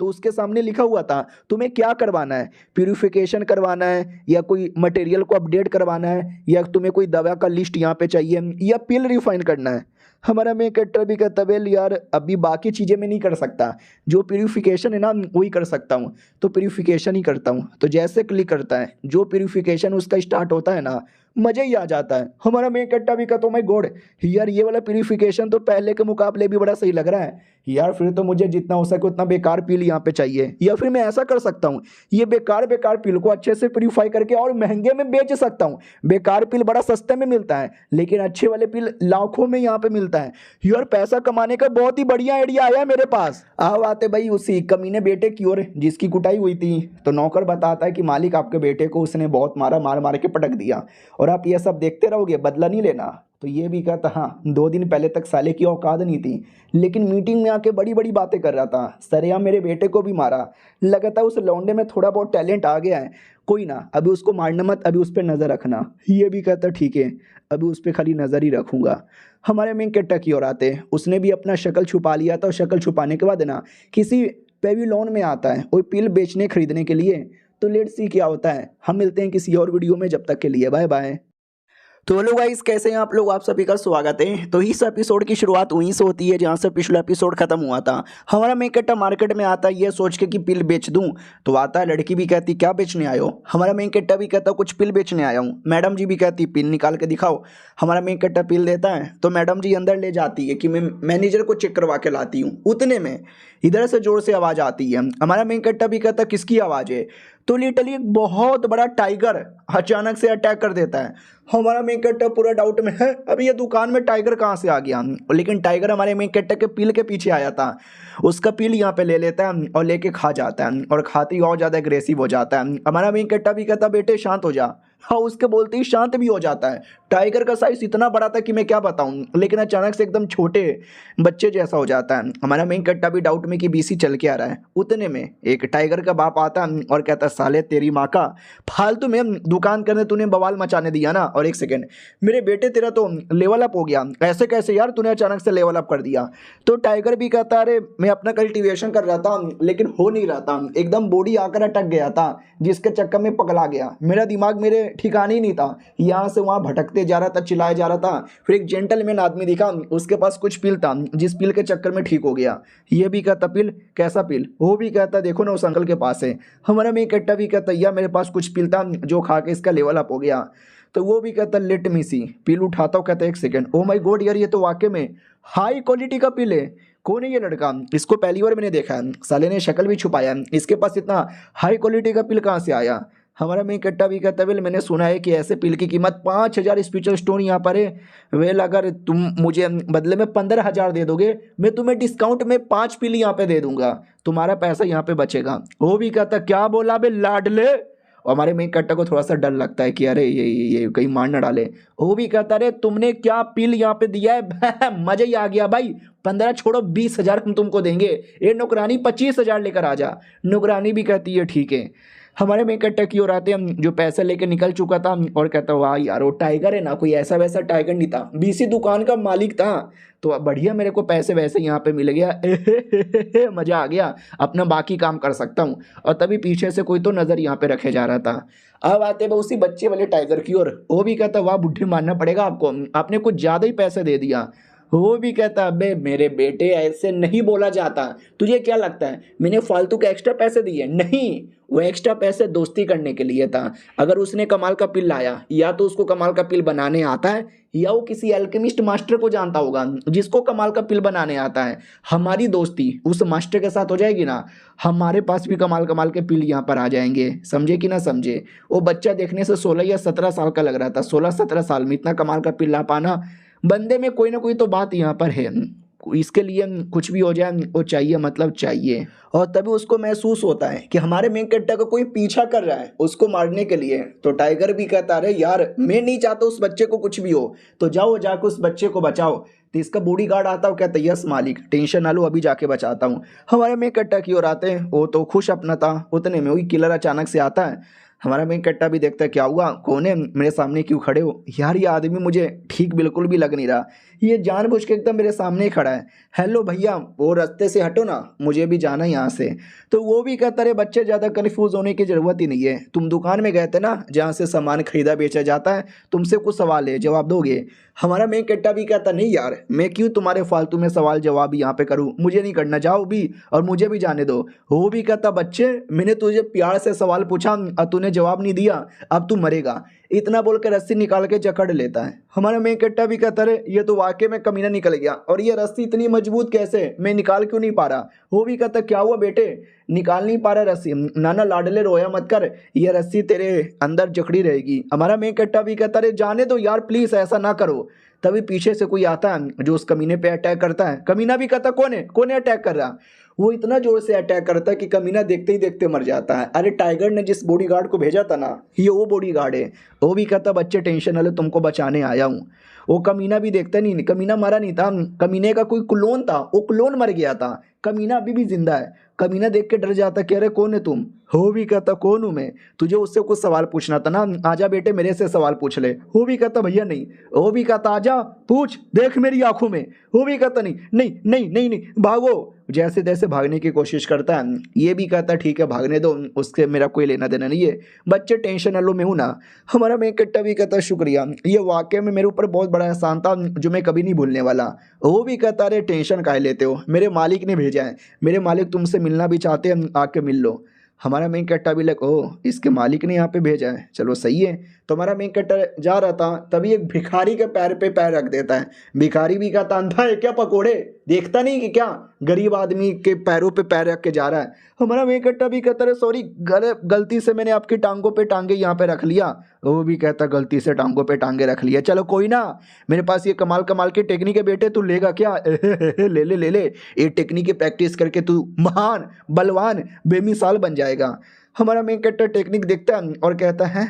तो उसके सामने लिखा हुआ था तुम्हें क्या करवाना है, प्यूरिफिकेशन करवाना है या कोई मटेरियल को अपडेट करवाना है या तुम्हें कोई दवा का लिस्ट यहाँ पे चाहिए या पिल रिफाइन करना है। हमारा मेन कैरेक्टर भी कहता वेल यार अभी बाकी चीज़ें मैं नहीं कर सकता, जो प्यूरिफिकेशन है ना वही कर सकता हूँ, तो प्यूरिफिकेशन ही करता हूँ। तो जैसे क्लिक करता है जो प्यूरिफिकेशन उसका स्टार्ट होता है ना, मज़ा ही आ जाता है। हमारा मेन कैरेक्टर भी कहता माय गॉड यार ये वाला प्यूरिफिकेशन तो पहले के मुकाबले भी बड़ा सही लग रहा है यार, फिर तो मुझे जितना हो सके उतना बेकार पील यहाँ पे चाहिए, या फिर मैं ऐसा कर सकता हूँ ये बेकार बेकार पील को अच्छे से प्यूरिफाई करके और महंगे में बेच सकता हूँ। बेकार पील बड़ा सस्ते में मिलता है लेकिन अच्छे वाले पील लाखों में यहाँ पे मिलता है यार, पैसा कमाने का बहुत ही बढ़िया आइडिया आया मेरे पास। आओ आते भाई उसी कमीने बेटे की ओर जिसकी कुटाई हुई थी। तो नौकर बताता है कि मालिक आपके बेटे को उसने बहुत मारा, मार मार के पटक दिया और आप ये सब देखते रहोगे, बदला नहीं लेना। तो ये भी कहता हाँ 2 दिन पहले तक साले की औकात नहीं थी लेकिन मीटिंग में आके बड़ी बड़ी बातें कर रहा था, सरेआम मेरे बेटे को भी मारा, लगता है उस लौंडे में थोड़ा बहुत टैलेंट आ गया है, कोई ना अभी उसको मारना मत, अभी उस पर नज़र रखना। ये भी कहता ठीक है अभी उस पर खाली नज़र ही रखूँगा। हमारे मेन कैरेक्टर की ओर आते हैं, उसने भी अपना शक्ल छुपा लिया था और शक्ल छुपाने के बाद ना किसी पेविलोन में आता है वो पिल बेचने खरीदने के लिए। तो लेट्स सी क्या होता है, हम मिलते हैं किसी और वीडियो में, जब तक के लिए बाय बाय। तो हेलो गाइस कैसे हैं आप लोग, आप सभी का स्वागत है। तो इस एपिसोड की शुरुआत वहीं से होती है जहां से पिछला एपिसोड खत्म हुआ था। हमारा मेन कैरेक्टर मार्केट में आता है ये सोच के कि पिल बेच दूं, तो आता है लड़की भी कहती क्या बेचने आए हो। हमारा मेन कैरेक्टर भी कहता कुछ पिल बेचने आया हूँ। मैडम जी भी कहती पिल निकाल के दिखाओ। हमारा मेन कैरेक्टर पिल देता है तो मैडम जी अंदर ले जाती है कि मैं मैनेजर को चेक करवा के लाती हूँ। उतने में इधर से जोर से आवाज़ आती है। हमारा मेन कैरेक्टर भी कहता किसकी आवाज़ है, तो लिटरली एक बहुत बड़ा टाइगर अचानक से अटैक कर देता है। हमारा मेन कैरेक्टर पूरा डाउट में है अभी ये दुकान में टाइगर कहाँ से आ गया, लेकिन टाइगर हमारे मेन कैरेक्टर के पील के पीछे आया था। उसका पील यहाँ पे ले लेता है और लेके खा जाता है और खाते ही और ज़्यादा एग्रेसिव हो जाता है। हमारा मेन कैरेक्टर भी कहता बेटे शांत हो जा, हाँ उसके बोलते ही शांत भी हो जाता है। टाइगर का साइज इतना बड़ा था कि मैं क्या बताऊं, लेकिन अचानक से एकदम छोटे बच्चे जैसा हो जाता है। हमारा मेन कैरेक्टर भी डाउट में कि बीसी चल के आ रहा है। उतने में एक टाइगर का बाप आता है और कहता साले तेरी माँ का फालतू में दुकान करने तूने बवाल मचाने दिया ना, और एक सेकेंड मेरे बेटे तेरा तो लेवल अप हो गया, ऐसे कैसे यार तूने अचानक से लेवल अप कर दिया। तो टाइगर भी कहता अरे मैं अपना कल्टीवेशन कर रहा था लेकिन हो नहीं रहा था, एकदम बॉडी आकर अटक गया था जिसके चक्कर में पगला गया, मेरा दिमाग मेरे ठिकाने ही नहीं था, यहाँ से वहाँ भटकते जा रहा था, चिल्लाया जा रहा था। फिर एक जेंटलमैन आदमी दिखा, उसके पास कुछ पिल था जिस पिल के चक्कर में ठीक हो गया। ये भी कहता पिल कैसा पिल, वो भी कहता देखो ना उस अंकल के पास है। हमारा मेन कैरेक्टर भी कहता यार मेरे पास कुछ पिल था जो खा के इसका लेवल अप हो गया। तो वो भी कहता लेट मी सी, पिल उठाता हूँ, कहता एक सेकेंड ओ माय गॉड यार ये तो वाकई में हाई क्वालिटी का पिल है। कौन है ये लड़का, इसको पहली बार मैंने देखा है, साले ने शक्ल भी छुपाया, इसके पास इतना हाई क्वालिटी का पिल कहाँ से आया। हमारा मेन कैरेक्टर भी कहता है वेल मैंने सुना है कि ऐसे पिल की कीमत 5000 स्पिरिचुअल स्टोन यहाँ पर है, वेल अगर तुम मुझे बदले में 15000 दे दोगे मैं तुम्हें डिस्काउंट में 5 पिल यहाँ पे दे दूंगा, तुम्हारा पैसा यहाँ पे बचेगा। वो भी कहता क्या बोला बे लाडले, और हमारे मेन कैरेक्टर को थोड़ा सा डर लगता है कि अरे ये कहीं मार ना डाले। वो भी कहता अरे तुमने क्या पिल यहाँ पे दिया है मजा ही आ गया भाई, 15 छोड़ो 20000 हम तुमको देंगे, ये नौकरानी 25000 लेकर आ जा। नौकरानी भी कहती है ठीक है। हमारे मेन कैरेक्टर की ओर आते हैं जो पैसे लेके निकल चुका था और कहता वाह यार वो टाइगर है ना, कोई ऐसा वैसा टाइगर नहीं था, बीसी दुकान का मालिक था, तो बढ़िया मेरे को पैसे वैसे यहाँ पे मिल गया मजा आ गया, अपना बाकी काम कर सकता हूँ। और तभी पीछे से कोई तो नज़र यहाँ पे रखे जा रहा था। अब आते हैं उसी बच्चे वाले टाइगर की ओर, वो भी कहता वाह बुढ़े मानना पड़ेगा आपको, आपने कुछ ज़्यादा ही पैसे दे दिया। वो भी कहता अबे मेरे बेटे ऐसे नहीं बोला जाता, तुझे क्या लगता है मैंने फालतू के एक्स्ट्रा पैसे दिए, नहीं वो एक्स्ट्रा पैसे दोस्ती करने के लिए था। अगर उसने कमाल का पिल लाया या तो उसको कमाल का पिल बनाने आता है या वो किसी एल्केमिस्ट मास्टर को जानता होगा जिसको कमाल का पिल बनाने आता है। हमारी दोस्ती उस मास्टर के साथ हो जाएगी ना, हमारे पास भी कमाल कमाल के पिल यहाँ पर आ जाएंगे, समझे कि ना समझे। वो बच्चा देखने से 16 या 17 साल का लग रहा था, 16-17 साल में इतना कमाल का पिल ला पाना, बंदे में कोई ना कोई तो बात यहाँ पर है। इसके लिए कुछ भी हो जाए वो चाहिए, मतलब चाहिए। और तभी उसको महसूस होता है कि हमारे मेन कैरेक्टर को कोई पीछा कर रहा है उसको मारने के लिए। तो टाइगर भी कहता है यार मैं नहीं चाहता उस बच्चे को कुछ भी हो, तो जाओ जाकर उस बच्चे को बचाओ। तो इसका बॉडीगार्ड आता है, कहता है यस मालिक टेंशन ना लो अभी जाके बचाता हूँ। हमारे मेन कैरेक्टर की ओर आते हैं, वो तो खुश अपना था। उतने में वही किलर अचानक से आता है, हमारा मेन कट्टा भी देखता है क्या हुआ, कौन है, मेरे सामने क्यों खड़े हो। यार ये आदमी मुझे ठीक बिल्कुल भी लग नहीं रहा, ये जानबूझ के एकदम मेरे सामने ही खड़ा है। हेलो भैया वो रास्ते से हटो ना, मुझे भी जाना है यहाँ से। तो वो भी कहता अरे बच्चे ज़्यादा कन्फ्यूज़ होने की ज़रूरत ही नहीं है, तुम दुकान में गए थे ना जहाँ से सामान खरीदा बेचा जाता है, तुमसे कुछ सवाल है जवाब दोगे। हमारा मेन कट्टा भी कहता नहीं यार मैं क्यों तुम्हारे फालतू में सवाल जवाब यहाँ पे करूँ, मुझे नहीं करना, जाओ भी और मुझे भी जाने दो। वो भी कहता बच्चे मैंने तुझे प्यार से सवाल पूछा और तूने जवाब नहीं दिया, अब तू मरेगा। इतना बोलकर रस्सी निकाल के जकड़ लेता है। हमारा मेन कट्टा भी कहता है ये तो वाकई में कमीना निकल गया, और ये रस्सी इतनी मजबूत कैसे, मैं निकाल क्यों नहीं पा रहा। वो भी कहता क्या हुआ बेटे, निकाल नहीं पा रहा रस्सी, नाना लाडले रोया मत कर, ये रस्सी तेरे अंदर जकड़ी रहेगी। हमारा मेन कट्टा भी कहता है जाने दो यार प्लीज़ ऐसा ना करो। तभी पीछे से कोई आता है जो उस कमीने पे अटैक करता है। कमीना भी कहता कौन है अटैक कर रहा। वो इतना जोर से अटैक करता है कि कमीना देखते ही देखते मर जाता है। अरे टाइगर ने जिस बॉडीगार्ड को भेजा था ना, ये वो बॉडीगार्ड है। वो भी कहता बच्चे टेंशन ना लो, तुमको बचाने आया हूँ। वो कमीना भी देखता नहीं, कमीना मरा नहीं था, कमीने का कोई क्लोन था, वो क्लोन मर गया था, कमीना अभी भी जिंदा है। कमीना देख के डर जाता कि अरे कौन है तुम। हो भी कहता कौन हूँ मैं, तुझे उससे कुछ सवाल पूछना था ना, आजा बेटे मेरे से सवाल पूछ ले। हो भी कहता भैया नहीं। वो भी कहता आजा पूछ, देख मेरी आंखों में। वो भी कहता नहीं नहीं नहीं नहीं नहीं भागो। जैसे तैसे भागने की कोशिश करता है। ये भी कहता ठीक है भागने दो, उसके मेरा कोई लेना देना नहीं है, बच्चे टेंशन ना लो मैं हूँ ना। हमारा मेन कट्टा भी कहता शुक्रिया, ये वाकई में मेरे ऊपर बहुत बड़ा एहसान था जो मैं कभी नहीं भूलने वाला। वो भी कहता अरे टेंशन काहे लेते हो, मेरे मालिक ने भेजा है, मेरे मालिक तुमसे मिलना भी चाहते हैं, आके मिल लो। हमारा मेन कट्टा भी लग ओ इसके मालिक ने यहाँ पे भेजा है, चलो सही है। तो हमारा मेन कट्टा जा रहा था, तभी एक भिखारी के पैर पे पैर रख देता है। भिखारी भी कहता अंधा है क्या पकोड़े, देखता नहीं कि क्या गरीब आदमी के पैरों पे पैर रख के जा रहा है। हमारा मेन कट्टा भी कहता है सॉरी गलती से मैंने आपकी टांगों पे टांगे यहाँ पे रख लिया। वो भी कहता गलती से टांगों पे टांगे रख लिया, चलो कोई ना, मेरे पास ये कमाल कमाल की टेक्निक है बेटे, तू लेगा क्या ले ले ले ले, ये टेक्निक की प्रैक्टिस करके तू महान बलवान बेमिसाल बन जाएगा। हमारा मेन कट्टा टेक्निक देखता है और कहता है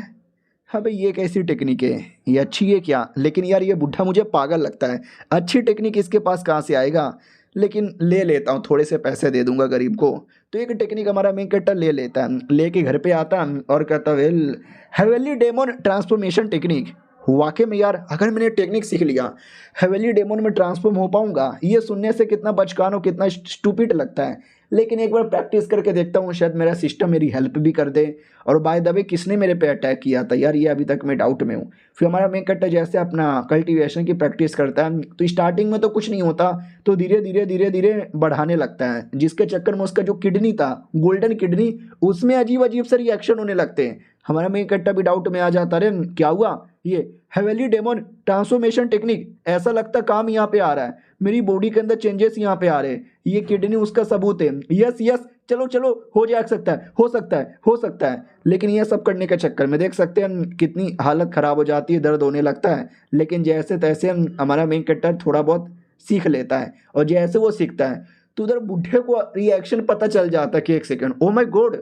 हाँ भाई ये कैसी टेक्निक है, ये अच्छी है क्या, लेकिन यार ये बुढ़ा मुझे पागल लगता है, अच्छी टेक्निक इसके पास कहाँ से आएगा, लेकिन ले लेता हूँ, थोड़े से पैसे दे दूंगा गरीब को। तो एक टेक्निक हमारा मेन कट्टा ले लेता है, लेके घर पे आता है और कहता well heavenly demon transformation technique. वाकई में यार अगर मैंने टेक्निक सीख लिया हेवेली डेमन में ट्रांसफॉर्म हो पाऊंगा, ये सुनने से कितना बचकान और कितना स्टूपिड लगता है, लेकिन एक बार प्रैक्टिस करके देखता हूँ, शायद मेरा सिस्टम मेरी हेल्प भी कर दे। और बाय द वे किसने मेरे पे अटैक किया था यार, ये अभी तक मैं डाउट में हूँ। फिर हमारा मेन कट्टा जैसे अपना कल्टीवेशन की प्रैक्टिस करता है, तो स्टार्टिंग में तो कुछ नहीं होता, तो धीरे धीरे धीरे धीरे बढ़ाने लगता है, जिसके चक्कर में उसका जो किडनी था गोल्डन किडनी, उसमें अजीब अजीब से रिएक्शन होने लगते हैं। हमारा मेन कट्टा भी डाउट में आ जाता है क्या हुआ, ये हेवेली डेमन ट्रांसफॉर्मेशन टेक्निक, ऐसा लगता काम यहाँ पे आ रहा है, मेरी बॉडी के अंदर चेंजेस यहाँ पे आ रहे हैं, ये किडनी उसका सबूत है। यस यस चलो चलो हो जा सकता है हो सकता है हो सकता है, लेकिन ये सब करने के चक्कर में देख सकते हैं कितनी हालत ख़राब हो जाती है, दर्द होने लगता है। लेकिन जैसे तैसे हमारा मेन कट्टर थोड़ा बहुत सीख लेता है, और जैसे वो सीखता है तो उधर बूढ़े को रिएक्शन पता चल जाता है कि एक सेकेंड ओ माय गॉड,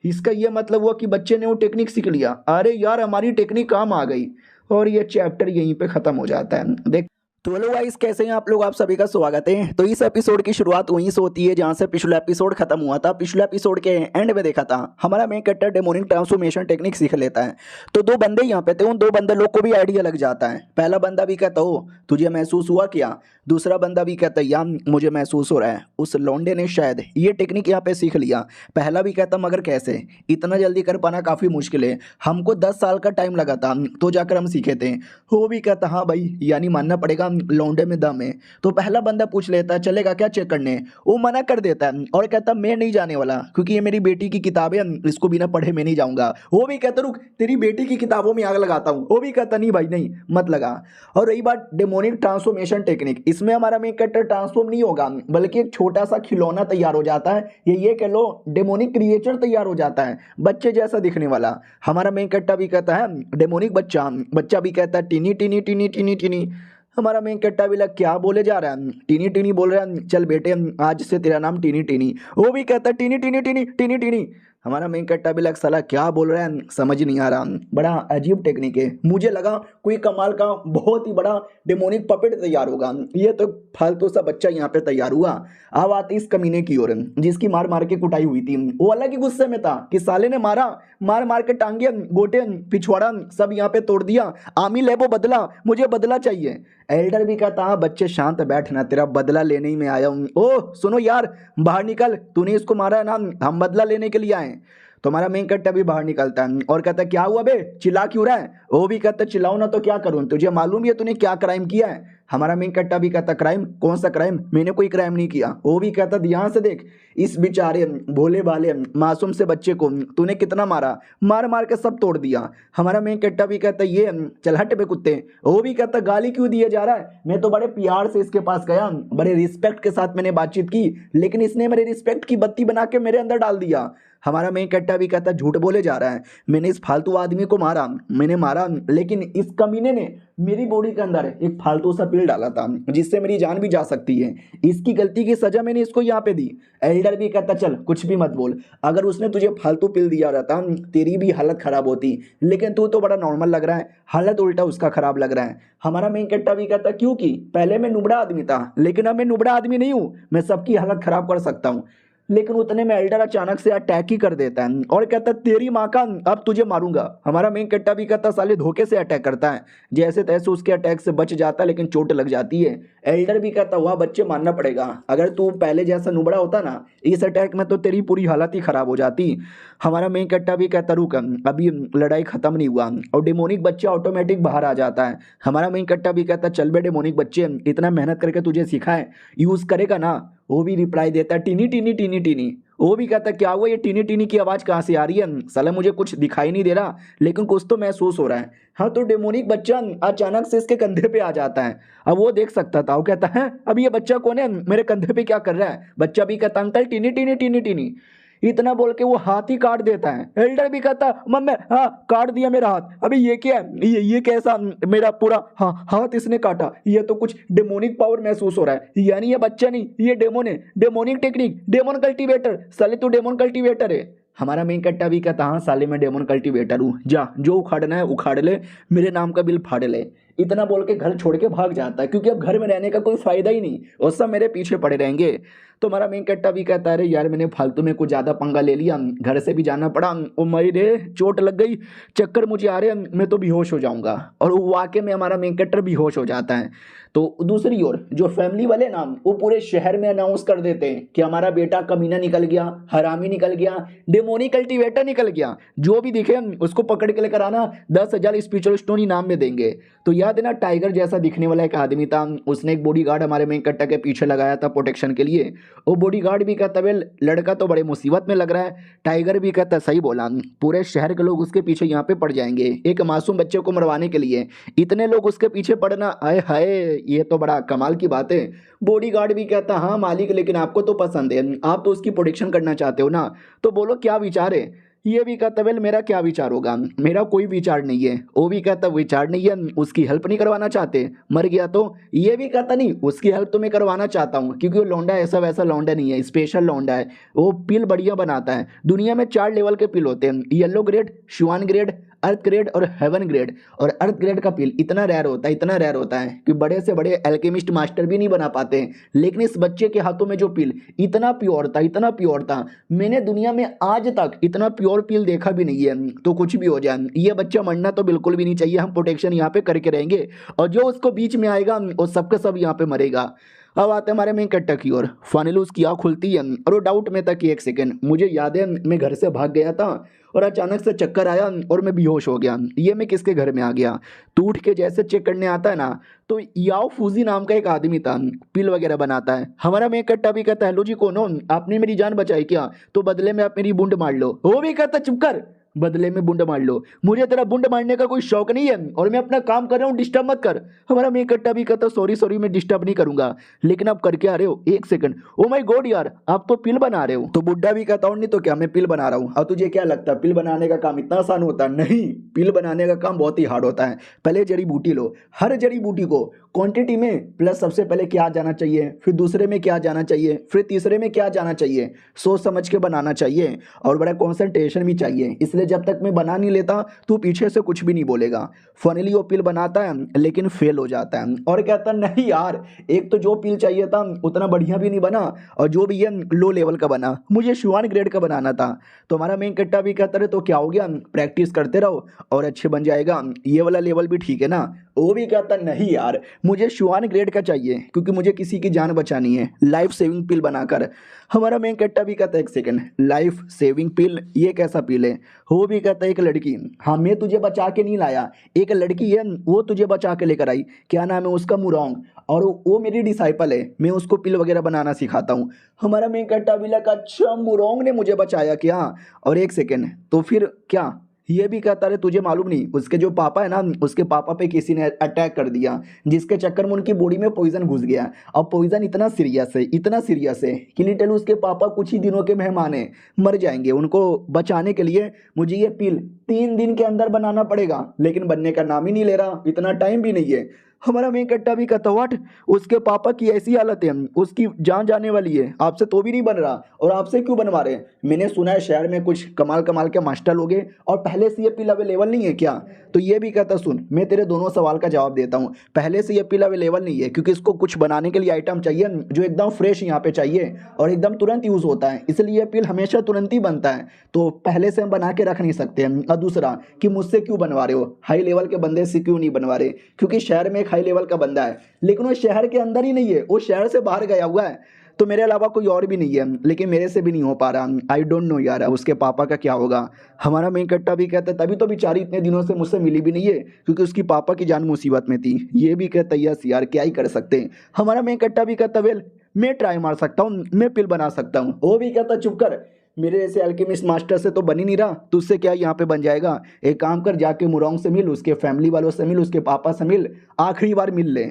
इसका ये मतलब हुआ कि बच्चे ने वो टेक्निक सीख लिया, अरे यार हमारी टेक्निक काम आ गई। और ये चैप्टर यहीं पे ख़त्म हो जाता है। देख तो हेलो गाइस कैसे हैं आप लोग, आप सभी का स्वागत है। तो इस एपिसोड की शुरुआत वहीं से होती है जहां से पिछला एपिसोड खत्म हुआ था। पिछले एपिसोड के एंड में देखा था हमारा मेन कट्टर डेमोनिक ट्रांसफॉर्मेशन टेक्निक सीख लेता है। तो दो बंदे यहाँ पे थे, उन दो बंदे लोग को भी आइडिया लग जाता है। पहला बंदा भी कहता हो तुझे महसूस हुआ क्या, दूसरा बंदा भी कहता है यार मुझे महसूस हो रहा है, उस लौंडे ने शायद ये टेक्निक यहाँ पे सीख लिया। पहला भी कहता मगर कैसे, इतना जल्दी कर पाना काफ़ी मुश्किल है, हमको 10 साल का टाइम लगा था तो जाकर हम सीखे थे। वो भी कहता हाँ भाई यानी मानना पड़ेगा लौंडे में दम है। तो पहला बंदा पूछ लेता है चलेगा क्या चेक करने, वो मना कर देता है और कहता मैं नहीं जाने वाला क्योंकि ये मेरी बेटी की किताब है, इसको बिना पढ़े मैं नहीं जाऊंगा। वो भी कहता रुक तेरी बेटी की किताबों में आग लगाता हूँ। वो भी कहता नहीं भाई नहीं मत लगा। और रही बात डेमोनिक ट्रांसफॉर्मेशन टेक्निक, इसमें हमारा मेन कट्टर ट्रांसफॉर्म नहीं होगा बल्कि एक छोटा सा खिलौना तैयार हो जाता है, ये कह लो डेमोनिक क्रिएचर तैयार हो जाता है, बच्चे जैसा दिखने वाला। हमारा मेन कट्टा भी कहता है डेमोनिक बच्चा, बच्चा भी कहता है tiny tiny tiny tiny tiny. हमारा मेन कट्टा भी लग क्या बोले जा रहा है, टीनी टीनी बोल रहा है, चल बेटे आज से तेरा नाम टीनी टीनी। वो भी कहता है tiny tiny tiny tiny tiny. हमारा मेन कट्टा भी लग साला क्या बोल रहा है समझ नहीं आ रहा। बड़ा अजीब टेक्निक है, मुझे लगा कोई कमाल का बहुत ही बड़ा डेमोनिक पपेट तैयार होगा, ये तो फालतू सा बच्चा यहाँ पे तैयार हुआ। अब आते इस कमीने की ओर जिसकी मार मार के कुटाई हुई थी। वो अलग ही गुस्से में था कि साले ने मार मार के टांगे गोटे पिछवाड़ा सब यहाँ पे तोड़ दिया। आमी लेबो बदला, मुझे बदला चाहिए। एल्डर भी कहता हाँ बच्चे शांत बैठना, तेरा बदला लेने ही में आया हूँ। ओह सुनो यार, बाहर निकल, तूने इसको मारा है ना, हम बदला लेने के लिए आए। तो हमारा मेन कट्टा भी बाहर निकलता है और कहता है क्या हुआ बे, चिल्ला क्यों रहा है। वो भी कहता है चिल्लाओ ना तो क्या करूं, तुझे मालूम है तूने क्या क्राइम किया है। हमारा मेन कट्टा भी कहता क्राइम, कौन सा क्राइम, मैंने कोई क्राइम नहीं किया। वो भी कहता ध्यान से देख, इस बेचारे भोले भाले मासूम से बच्चे को तूने कितना मारा, मार मार के सब तोड़ दिया। हमारा मेन कट्टा भी कहता ये चल हट बे कुत्ते। वो भी कहता गाली क्यों दिए जा रहा है, मैं तो बड़े प्यार से इसके पास गया, बड़े रिस्पेक्ट के साथ मैंने बातचीत की, लेकिन इसने मेरे रिस्पेक्ट की बत्ती बना के मेरे अंदर डाल दिया। हमारा मेन कट्टा भी कहता झूठ बोले जा रहा है, मैंने इस फालतू आदमी को मारा, मैंने मारा, लेकिन इस कमीने ने मेरी बॉडी के अंदर एक फालतू सा पिल डाला था जिससे मेरी जान भी जा सकती है, इसकी गलती की सजा मैंने इसको यहाँ पे दी। एल्डर भी कहता चल कुछ भी मत बोल, अगर उसने तुझे फालतू पिल दिया रहता तेरी भी हालत खराब होती, लेकिन तू तो बड़ा नॉर्मल लग रहा है, हालत उल्टा उसका खराब लग रहा है। हमारा मेन कट्टा भी कहता क्योंकि पहले मैं नुबड़ा आदमी था, लेकिन अब मैं नुबड़ा आदमी नहीं हूँ, मैं सबकी हालत खराब कर सकता हूँ। लेकिन उतने में एल्डर अचानक से अटैक ही कर देता है और कहता तेरी माँ का अब तुझे मारूंगा। हमारा मेन कट्टा भी कहता साले धोखे से अटैक करता है, जैसे तैसे उसके अटैक से बच जाता है लेकिन चोट लग जाती है। एल्डर भी कहता वह बच्चे मानना पड़ेगा, अगर तू पहले जैसा नुबड़ा होता ना इस अटैक में तो तेरी पूरी हालत ही खराब हो जाती। हमारा मेन कट्टा भी कहता रुक, अभी लड़ाई खत्म नहीं हुआ, और डेमोनिक बच्चा ऑटोमेटिक बाहर आ जाता है। हमारा मेन कट्टा भी कहता चल बे डेमोनिक बच्चे, इतना मेहनत करके तुझे सिखा है, यूज करेगा ना। वो भी रिप्लाई देता है टीनी टीनी टीनी टीनी। वो भी कहता क्या हुआ ये टीनी टीनी की आवाज़ कहाँ से आ रही है, साला मुझे कुछ दिखाई नहीं दे रहा लेकिन कुछ तो महसूस हो रहा है। हाँ तो डेमोनिक बच्चा अचानक से इसके कंधे पे आ जाता है। अब वो देख सकता था, वो कहता है अब ये बच्चा कौन है, मेरे कंधे पे क्या कर रहा है। बच्चा भी कहता uncle tiny tiny tiny tiny, इतना बोल के वो हाथ ही काट देता है। एल्डर भी कहता मम्मी हाँ काट दिया मेरा हाथ, अभी ये क्या है, ये कैसा मेरा पूरा हाथ इसने काटा, ये तो कुछ डेमोनिक पावर महसूस हो रहा है, यानी ये बच्चा नहीं ये डेमोन है, डेमोनिक टेक्निक, डेमोन कल्टीवेटर, साले तू डेमोन कल्टीवेटर है। हमारा मेन कट्टा भी कहता हाँ साले मैं डेमोन कल्टीवेटर हूँ, जा जो उखाड़ना है उखाड़ ले, मेरे नाम का बिल फाड़ ले। इतना बोल के घर छोड़ के भाग जाता है क्योंकि अब घर में रहने का कोई फायदा ही नहीं और सब मेरे पीछे पड़े रहेंगे। तो हमारा मेन कट्टा भी कहता है अरे यार मैंने फालतू में कुछ ज़्यादा पंगा ले लिया, घर से भी जाना पड़ा, ओ मेरे चोट लग गई, चक्कर मुझे आ रहे हैं, मैं तो बेहोश हो जाऊंगा। और वो वाकई में हमारा मेन कट्टर बेहोश हो जाता है। तो दूसरी ओर जो फैमिली वाले ना वो पूरे शहर में अनाउंस कर देते हैं कि हमारा बेटा कमीना निकल गया, हरामी निकल गया, डेमोनिक कल्टीवेटर निकल गया, जो भी दिखे उसको पकड़ के लेकर आना, 10,000 स्पिरिचुअल स्टोन इनाम में देंगे। तो याद है ना टाइगर जैसा दिखने वाला एक आदमी था, उसने एक बॉडीगार्ड हमारे मेन कट्टा के पीछे लगाया था प्रोटेक्शन के लिए। वो बॉडीगार्ड भी कहता है लड़का तो बड़े मुसीबत में लग रहा है। टाइगर भी कहता सही बोला, पूरे शहर के लोग उसके पीछे यहाँ पे पड़ जाएंगे एक मासूम बच्चे को मरवाने के लिए, इतने लोग उसके पीछे पड़ना, आए हाय ये तो बड़ा कमाल की बात है। बॉडीगार्ड भी कहता हाँ मालिक लेकिन आपको तो पसंद है, आप तो उसकी प्रोटेक्शन करना चाहते हो ना, तो बोलो क्या विचार है। ये भी कहता वेल मेरा क्या विचार होगा, मेरा कोई विचार नहीं है। वो भी कहता विचार नहीं है, उसकी हेल्प नहीं करवाना चाहते, मर गया तो। ये भी कहता नहीं उसकी हेल्प तो मैं करवाना चाहता हूँ क्योंकि वो लौंडा ऐसा वैसा लौंडा नहीं है, स्पेशल लौंडा है, वो पिल बढ़िया बनाता है। दुनिया में 4 लेवल के पिल होते हैं, येलो ग्रेड, श्वान ग्रेड, अर्थ ग्रेड और हेवन ग्रेड। और अर्थ ग्रेड का पिल इतना रेयर होता है, इतना रेयर होता है कि बड़े से बड़े एल्केमिस्ट मास्टर भी नहीं बना पाते हैं। लेकिन इस बच्चे के हाथों में जो पिल इतना प्योर था, इतना प्योर था, मैंने दुनिया में आज तक इतना प्योर पिल देखा भी नहीं है। तो कुछ भी हो जाए ये बच्चा मरना तो बिल्कुल भी नहीं चाहिए, हम प्रोटेक्शन यहाँ पे करके रहेंगे और जो उसको बीच में आएगा वो सबके सब यहाँ पे मरेगा। अब आते हमारे मेन कट्टा की ओर। फाइनली उसकी आँख खुलती है और वो डाउट में था कि एक सेकंड, मुझे याद है मैं घर से भाग गया था और अचानक से चक्कर आया और मैं बेहोश हो गया, ये मैं किसके घर में आ गया। तो उठ के जैसे चेक करने आता है ना तो याओ फूजी नाम का एक आदमी था, पिल वगैरह बनाता है। हमारा मेन कट्टा भी कहता है हेलो जी कौन हो, आपने मेरी जान बचाई क्या, तो बदले में आप मेरी बूंद मार लो। वो भी कहता चुप कर, बदले में बुंड मार लो, मुझे तेरा बुंड मारने का कोई शौक नहीं है और मैं अपना काम कर रहा हूँ, डिस्टर्ब मत कर। हमारा मेन कट्टा भी कहता सॉरी सॉरी मैं डिस्टर्ब नहीं करूंगा, लेकिन आप करके आ रहे हो, एक सेकंड, ओ माय गॉड यार आप तो पिल बना रहे हो। तो बुड्ढा भी कहता हूँ नहीं तो क्या मैं पिल बना रहा हूँ। अब तुझे क्या लगता है पिल बनाने का काम इतना आसान होता है? नहीं, पिल बनाने का काम बहुत ही हार्ड होता है। पहले जड़ी बूटी लो, हर जड़ी बूटी को क्वांटिटी में प्लस सबसे पहले क्या जाना चाहिए, फिर दूसरे में क्या जाना चाहिए, फिर तीसरे में क्या जाना चाहिए, सोच समझ के बनाना चाहिए और बड़ा कंसंट्रेशन भी चाहिए। इसलिए जब तक मैं बना नहीं लेता तू पीछे से कुछ भी नहीं बोलेगा। फाइनली वो पिल बनाता है लेकिन फेल हो जाता है और कहता है नहीं यार, एक तो जो पिल चाहिए था उतना बढ़िया भी नहीं बना और जो भी है लो लेवल का बना, मुझे शुआन ग्रेड का बनाना था। तो हमारा मेन कट्टा भी कहता रहे तो क्या हो गया, प्रैक्टिस करते रहो और अच्छे बन जाएगा, ये वाला लेवल भी ठीक है ना। वो भी कहता नहीं यार, मुझे शुआन ग्रेड का चाहिए क्योंकि मुझे किसी की जान बचानी है, लाइफ सेविंग पिल बनाकर। हमारा मेन कट्टा भी कहता है एक सेकंड, लाइफ सेविंग पिल ये कैसा पिल है। वो भी कहता है एक लड़की, हाँ मैं तुझे बचा के नहीं लाया, एक लड़की है वो तुझे बचा के लेकर आई, क्या नाम है उसका, मुरोंग, और वो मेरी डिसाइपल है, मैं उसको पिल वगैरह बनाना सिखाता हूँ। हमारा मेन कट्टा भी लगा अच्छा मुरोंग ने मुझे बचाया क्या, और एक सेकेंड तो फिर क्या, ये भी कहता रहे तुझे मालूम नहीं उसके जो पापा है ना, उसके पापा पे किसी ने अटैक कर दिया जिसके चक्कर में उनकी बॉडी में पॉइजन घुस गया। अब पॉइजन इतना सीरियस है, इतना सीरियस है कि लिटल उसके पापा कुछ ही दिनों के मेहमान हैं, मर जाएंगे। उनको बचाने के लिए मुझे ये पिल 3 दिन के अंदर बनाना पड़ेगा, लेकिन बनने का नाम ही नहीं ले रहा, इतना टाइम भी नहीं है। हमारा मेन कट्टा भी कहता व्हाट, उसके पापा की ऐसी हालत है, उसकी जान जाने वाली है, आपसे तो भी नहीं बन रहा और आपसे क्यों बनवा रहे हैं। मैंने सुना है शहर में कुछ कमाल कमाल के मास्टर लोग हैं और पहले से ये पिल अवेलेबल नहीं है क्या। तो ये भी कहता सुन, मैं तेरे दोनों सवाल का जवाब देता हूँ, पहले से ये पिल अवेलेबल नहीं है क्योंकि इसको कुछ बनाने के लिए आइटम चाहिए जो एकदम फ्रेश यहाँ पे चाहिए और एकदम तुरंत यूज़ होता है, इसलिए ये पिल हमेशा तुरंत ही बनता है, तो पहले से हम बना के रख नहीं सकते हैं। और दूसरा कि मुझसे क्यों बनवा रहे हो, हाई लेवल के बंदे से क्यों नहीं बनवा रहे, क्योंकि शहर में एक हाई लेवल का बंदा है लेकिन वो शहर के अंदर ही नहीं है, वो शहर से बाहर गया हुआ है, तो मेरे अलावा कोई और भी नहीं है, लेकिन मेरे से भी नहीं हो पा रहा। आई डोंट नो यार उसके पापा का क्या होगा। हमारा मेन कट्टा भी कहता है तभी तो बेचारी इतने दिनों से मुझसे मिली भी नहीं है क्योंकि उसकी पापा की जान मुसीबत में थी। ये भी कहता है यस यार क्या ही कर सकते हैं। हमारा मेन कट्टा भी कहता वेल मैं ट्राई मार सकता हूँ, मैं पिल बना सकता हूँ। वो भी कहता चुप कर, मेरे जैसे अल्केमिस्ट मास्टर से तो बन ही नहीं रहा, तुझसे क्या यहाँ पे बन जाएगा। एक काम कर, जाके मुरोंग से मिल, उसके फैमिली वालों से मिल, उसके पापा से मिल, आखिरी बार मिल ले।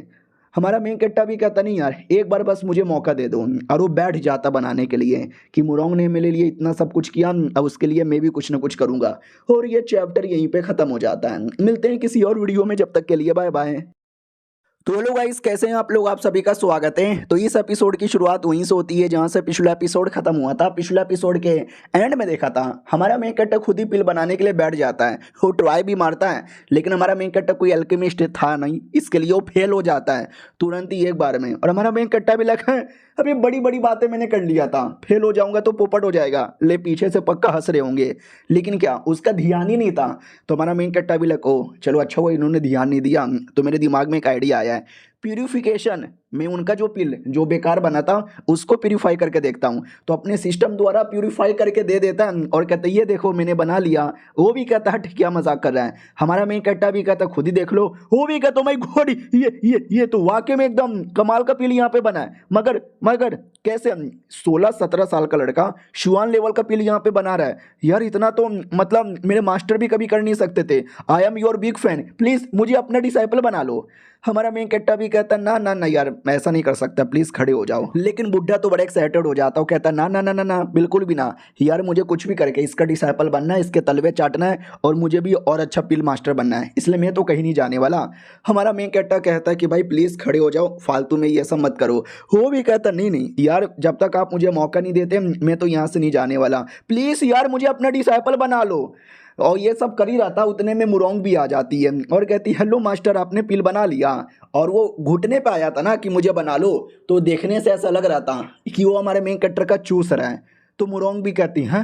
हमारा मेन कट्टा भी कहता नहीं यार एक बार बस मुझे मौका दे दो, और वो बैठ जाता बनाने के लिए कि मुरोंग ने मेरे लिए इतना सब कुछ किया, अब उसके लिए मैं भी कुछ ना कुछ करूंगा। और ये चैप्टर यहीं पे खत्म हो जाता है। मिलते हैं किसी और वीडियो में, जब तक के लिए बाय बाय। तो हेलो गाइस, कैसे हैं आप लोग, आप सभी का स्वागत है। तो इस एपिसोड की शुरुआत वहीं से होती है जहां से पिछला एपिसोड खत्म हुआ था। पिछला एपिसोड के एंड में देखा था हमारा मेन कट्टा खुद ही पिल बनाने के लिए बैठ जाता है, वो ट्राई भी मारता है लेकिन हमारा मेन कट्टा कोई अल्केमिस्ट था नहीं, इसके लिए वो फेल हो जाता है तुरंत ही एक बार में। और हमारा मेन कट्टा भी लगा है अभी बड़ी बड़ी बातें मैंने कर लिया था, फेल हो जाऊंगा तो पोपट हो जाएगा, ले पीछे से पक्का हंस रहे होंगे, लेकिन क्या उसका ध्यान ही नहीं था। तो हमारा मेन कट्टा भी लगा ओ चलो अच्छा हुआ इन्होंने ध्यान नहीं दिया। तो मेरे दिमाग में एक आइडिया आया है, प्यूरिफिकेशन में उनका जो पिल जो बेकार बना था उसको प्यूरिफाई करके देखता हूँ। तो अपने सिस्टम द्वारा प्यूरिफाई करके दे देता है और कहता है ये देखो मैंने बना लिया। वो भी कहता है क्या मजाक कर रहा है। हमारा मेन कट्टा भी कहता खुद ही देख लो। वो भी कहता माय गॉड ये तो वाकई में एकदम कमाल का पिल यहाँ पे बना है। मगर मगर कैसे 16-17 साल का लड़का शुआन लेवल का पिल यहाँ पे बना रहा है यार, इतना तो मतलब मेरे मास्टर भी कभी कर नहीं सकते थे। I am your big fan, please मुझे अपना डिसाइपल बना लो। हमारा मेन कट्टा भी कहता ना ना ना यार मैं ऐसा नहीं कर सकता, प्लीज खड़े हो जाओ। लेकिन बुढ़ा तो बड़ा एक्साइटेड हो जाता है, कहता ना ना ना ना ना बिल्कुल भी ना यार, मुझे कुछ भी करके इसका डिसाइपल बनना है, इसके तलवे चाटना है और मुझे भी और अच्छा पिल मास्टर बनना है, इसलिए मैं तो कहीं नहीं जाने वाला। हमारा मेन कट्टा कहता है कि भाई प्लीज खड़े हो जाओ, फालतू में ये सब मत करो। वो भी कहता नहीं नहीं यार जब तक आप मुझे मौका नहीं देते मैं तो यहाँ से नहीं जाने वाला, प्लीज यार मुझे अपना डिसाइपल बना लो। और ये सब कर ही रहा था उतने में मुरोंग भी आ जाती है और कहती है हेलो मास्टर आपने पिल बना लिया। और वो घुटने पे आया था ना कि मुझे बना लो, तो देखने से ऐसा लग रहा था कि वो हमारे मेन कट्टर का चूस रहा है। तो मुरोंग भी कहती है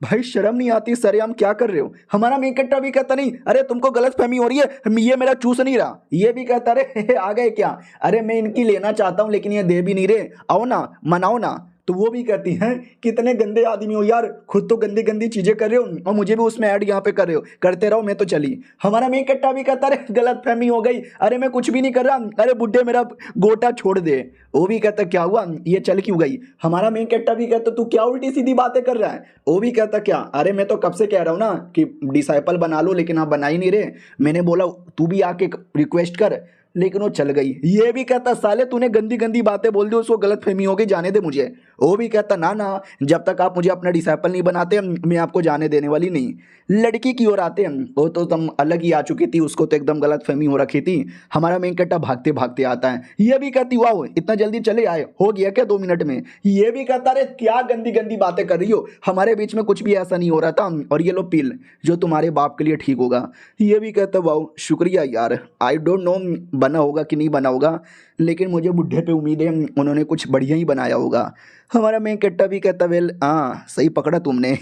भाई शर्म नहीं आती, सरेआम क्या कर रहे हो। हमारा मेन कट्टा भी कहता नहीं अरे तुमको गलत फहमी हो रही है, ये मेरा चूस नहीं रहा। ये भी कहता अरे आ गए क्या, अरे मैं इनकी लेना चाहता हूँ लेकिन ये दे भी नहीं रहे, आओ ना मनाओ ना। तो वो भी कहती हैं कितने गंदे आदमी हो यार, खुद तो गंदी गंदी चीजें कर रहे हो और मुझे भी उसमें ऐड यहाँ पे कर रहे हो, करते रहो मैं तो चली। हमारा मेन कट्टा भी कहता अरे गलत फहमी हो गई, अरे मैं कुछ भी नहीं कर रहा, अरे बुड्ढे मेरा गोटा छोड़ दे। वो भी कहता क्या हुआ ये चल क्यों गई। हमारा मेन कट्टा भी कहता तू क्या उल्टी सीधी बातें कर रहा है। वो भी कहता क्या, अरे मैं तो कब से कह रहा हूँ ना कि डिसाइपल बना लो लेकिन आप बना ही नहीं रहे, मैंने बोला तू भी आके रिक्वेस्ट कर लेकिन वो चल गई। ये भी कहता साले तूने गंदी गंदी बातें बोल दी, उसको गलत फहमी हो गई, जाने दे मुझे। वो भी कहता ना ना, जब तक आप मुझे अपना डिसाइपल नहीं बनाते मैं आपको जाने देने वाली नहीं। लड़की की ओर आते हैं, वो तो तुम अलग ही आ चुकी थी, उसको तो एकदम गलत फहमी हो रखी थी। हमारा मेन कट्टा भागते भागते आता है, ये भी कहती वाह इतना जल्दी चले आए, हो गया क्या 2 मिनट में। ये भी कहता अरे क्या गंदी गंदी बातें कर रही हो, हमारे बीच में कुछ भी ऐसा नहीं हो रहा था, और ये लो पिल जो तुम्हारे बाप के लिए ठीक होगा। ये भी कहता वाह शुक्रिया यार, आई डोंट नो बना होगा कि नहीं बना होगा, लेकिन मुझे बुढ़े पे उम्मीद है उन्होंने कुछ बढ़िया ही बनाया होगा। हमारा मेन कट्टा भी कहता वेल हाँ सही पकड़ा तुमने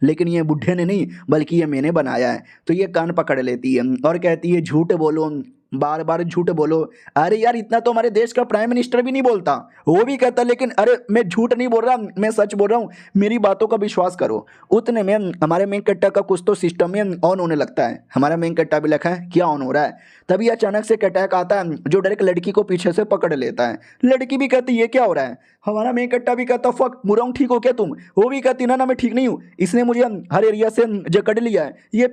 लेकिन ये बुढ़े ने नहीं बल्कि ये मैंने बनाया है। तो ये कान पकड़ लेती है और कहती है झूठ बोलो, बार बार झूठ बोलो। अरे यार इतना तो हमारे देश का प्राइम मिनिस्टर भी नहीं बोलता। वो भी कहता लेकिन अरे मैं झूठ नहीं बोल रहा, मैं सच बोल रहा हूँ, मेरी बातों का विश्वास करो। उतने में हमारे मेन कट्टा का कुछ तो सिस्टम में ऑन होने लगता है। हमारा मेन कट्टा भी लिखा है क्या ऑन हो रहा है। तभी अचानक से एक अटैक आता है जो डायरेक्ट लड़की को पीछे से पकड़ लेता है। लड़की भी कहती ये क्या हो रहा है। हमारा मेन कट्टा भी कहता फक मुराऊं ठीक हो क्या तुम। वो भी कहती ना ना मैं ठीक नहीं हूँ, इसने मुझे हर एरिया से जकड़ लिया है, ये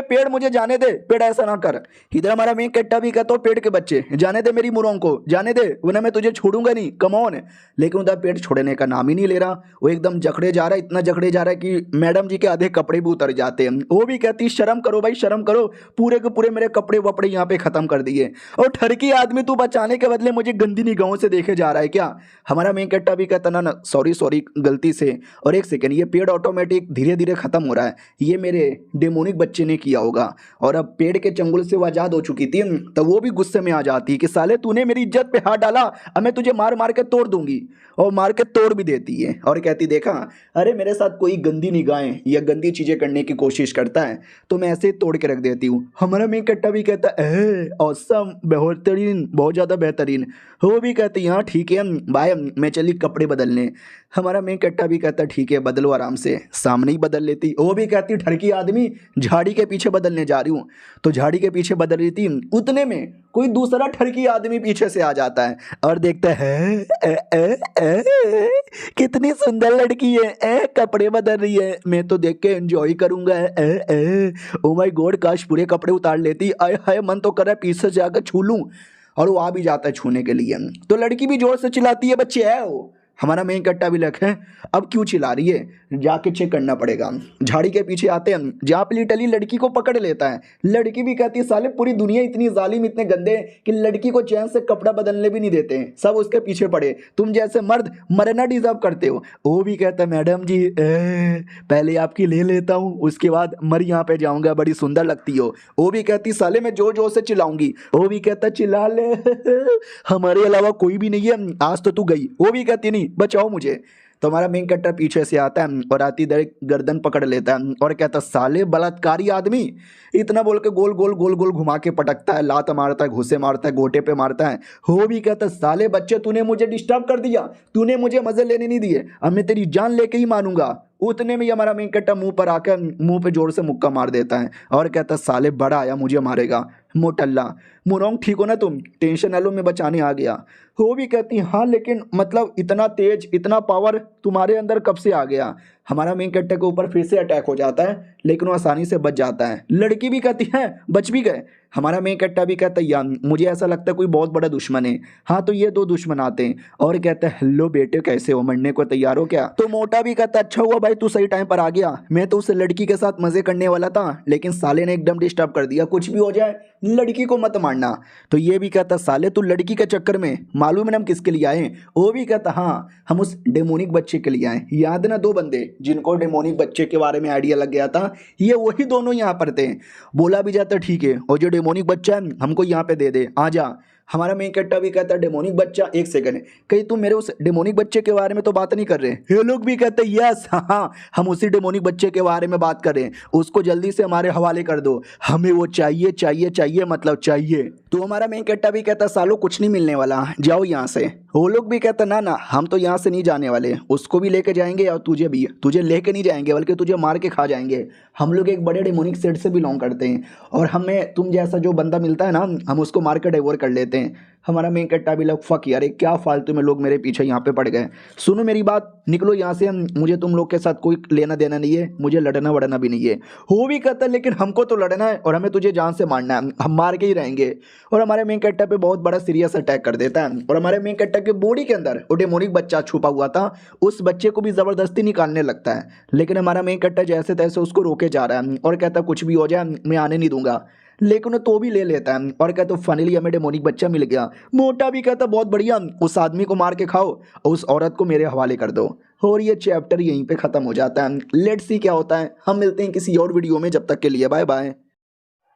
पेड़ मुझे जाने दे, पेड़ ऐसा ना कर। इधर हमारा मेन कट्टा भी कहता पेड़ के बच्चे जाने दे, मेरी मुराऊं को जाने दे, वरना मैं तुझे छोड़ूंगा नहीं, कम ऑन। लेकिन उधर पेड़ छोड़ने का नाम ही नहीं ले रहा, वो एकदम जकड़े जा रहा है, इतना जकड़े जा रहा है कि मैडम जी के आधे कपड़े भी उतर जाते हैं। वो भी कहती शर्म करो भाई शर्म करो, पूरे के पूरे मेरे कपड़े वपड़े यहाँ पे खत्म कर दिए, और ठरकी आदमी तू बचाने के बदले मुझे गंदी निगाहों से देखे जा रहा है क्या। हमारा मेन कट्टा भी कहता ना ना सॉरी सॉरी गलती से। और एक सेकेंड, ये पेड़ ऑटोमेटिक धीरे धीरे खत्म हो रहा है, ये मेरे डेमोनिक बच्चे ने किया होगा। और अब पेड़ के चंगुल से वो आजाद हो चुकी थी, तो वो भी गुस्से में आ जाती कि साले तूने मेरी इज्जत पे हाथ डाला, अब मैं तुझे मार मार के तोड़ दूंगी। और मार के तोड़ भी देती है और कहती देखा अरे मेरे साथ कोई गंदी निगाहें या गंदी चीजें करने की कोशिश करता है तो मैं ऐसे तोड़ के रख देती हूँ। हमारा मेन कट्टा भी कहता है ऑसम बेहतरीन, बहुत ज़्यादा बेहतरीन। वो भी कहती हाँ ठीक है बाय, मैं चली कपड़े बदलने। हमारा मेन कट्टा भी कहता ठीक है बदलो आराम से, सामने ही बदल लेती। वो भी कहती ठरकी आदमी झाड़ी के पीछे बदलने जा रही हूँ। तो झाड़ी के पीछे बदल रही थी, उतने में कोई दूसरा ठरकी आदमी पीछे से आ जाता है और देखता है कितनी सुंदर लड़की है, कपड़े बदल रही है, मैं तो देख के एंजॉय करूंगा। ओ माय गॉड काश पूरे कपड़े उतार लेती, आय हाय मन तो कर रहा है पीछे से जाकर छू लूं। और वो आ भी जाता है छूने के लिए, तो लड़की भी जोर से चिल्लाती है बच्चे है वो। हमारा मेन कट्टा भी लख है अब क्यों चिल्ला रही है, जाके चेक करना पड़ेगा। झाड़ी के पीछे आते हैं जहाँ पे लिटरली लड़की को पकड़ लेता है। लड़की भी कहती है साले पूरी दुनिया इतनी जालिम इतने गंदे कि लड़की को चैन से कपड़ा बदलने भी नहीं देते हैं, सब उसके पीछे पड़े, तुम जैसे मर्द मरना डिजर्व करते हो। वो भी कहता है मैडम जी पहले आपकी ले लेता हूँ उसके बाद मर यहाँ पे जाऊंगा, बड़ी सुंदर लगती हो। वो भी कहती साले मैं जोर जोर से चिल्लाऊंगी। वो भी कहता चिल्ला ले हमारे अलावा कोई भी नहीं है, आज तो तू गई। वो भी कहती नहीं बचाओ मुझे। तो हमारा मेन कट्टर पीछे से आता है और आती दर गर्दन पकड़ लेता है और कहता साले बलात्कारी आदमी, इतना बोल के गोल गोल गोल गोल घुमा के पटकता है, लात मारता है, घुसे मारता है, गोटे पे मारता है। वो भी कहता साले बच्चे तूने मुझे डिस्टर्ब कर दिया, तूने मुझे मजे लेने नहीं दिए, अब मैं तेरी जान लेके ही मानूंगा। उतने में हमारा मेन कट्टा मुंह पर आकर मुंह पे जोर से मुक्का मार देता है और कहता साले बड़ा आया मुझे मारेगा, मोटल्ला मुरौंग ठीक हो ना तुम, टेंशन ना लो मैं बचाने आ गया। वो भी कहती हाँ लेकिन मतलब इतना तेज इतना पावर तुम्हारे अंदर कब से आ गया। हमारा मेन कट्टे के ऊपर फिर से अटैक हो जाता है लेकिन वो आसानी से बच जाता है। लड़की भी कहती है बच भी गए। हमारा मेन कट्टा भी कहता है यार मुझे ऐसा लगता है कोई बहुत बड़ा दुश्मन है। हाँ तो ये 2 दुश्मन आते हैं और कहता है हेलो बेटे कैसे हो, मरने को तैयार हो क्या। तो मोटा भी कहता अच्छा हुआ भाई तू सही टाइम पर आ गया, मैं तो उस लड़की के साथ मजे करने वाला था लेकिन साले ने एकदम डिस्टर्ब कर दिया, कुछ भी हो जाए लड़की को मत मारना। तो ये भी कहता साले तू लड़की के चक्कर में मालूम है हम किसके लिए आए। वो भी कहता हाँ हम उस डेमोनिक बच्चे के लिए आए। याद ना 2 बंदे जिनको डेमोनिक बच्चे के बारे में आइडिया लग गया था, ये वही दोनों यहाँ पर थे। बोला भी जाता ठीक है और जो डेमोनिक बच्चा है हमको यहाँ पे दे दे, आ जा। हमारा मेन कट्टा भी कहता है डेमोनिक बच्चा, एक सेकंड कहीं तुम मेरे उस डेमोनिक बच्चे के बारे में तो बात नहीं कर रहे। ये लोग भी कहते हैं यस हाँ हम उसी डेमोनिक बच्चे के बारे में बात कर रहे हैं, उसको जल्दी से हमारे हवाले कर दो, हमें वो चाहिए चाहिए चाहिए मतलब चाहिए। तो हमारा मेन कट्टा भी कहता सालो कुछ नहीं मिलने वाला, जाओ यहाँ से। वो लोग भी कहता ना ना हम तो यहाँ से नहीं जाने वाले, उसको भी लेके जाएंगे और तुझे भी, तुझे लेके नहीं जाएंगे बल्कि तुझे मार के खा जाएंगे। हम लोग एक बड़े डेमोनिक सेट से बिलोंग करते हैं और हमें तुम जैसा जो बंदा मिलता है ना हम उसको मार के डिवोर कर लेते हैं। हमारा मेन कट्टा भी लग फक यार, क्या फालतू में लोग मेरे पीछे यहाँ पे पड़ गए। सुनो मेरी बात, निकलो यहाँ से, मुझे तुम लोग के साथ कोई लेना देना नहीं है, मुझे लड़ना वड़ना भी नहीं है। हो भी कहता है लेकिन हमको तो लड़ना है और हमें तुझे जान से मारना है, हम मार के ही रहेंगे। और हमारे मेन कट्टा पे बहुत बड़ा सीरियस अटैक कर देता है और हमारे मेन कट्टा के बॉडी के अंदर वो डेमोनिक बच्चा छुपा हुआ था, उस बच्चे को भी जबरदस्ती निकालने लगता है। लेकिन हमारा मेन कट्टा जैसे तैसे उसको रोके जा रहा है और कहता कुछ भी हो जाए मैं आने नहीं दूंगा। लेकिन वो तो भी ले लेता है और कहता फाइनली हमें डेमोनिक बच्चा मिल गया। मोटा भी कहता बहुत बढ़िया, उस आदमी को मार के खाओ और उस औरत को मेरे हवाले कर दो। और ये चैप्टर यहीं पे खत्म हो जाता है। लेट्स सी क्या होता है, हम मिलते हैं किसी और वीडियो में, जब तक के लिए बाय बाय।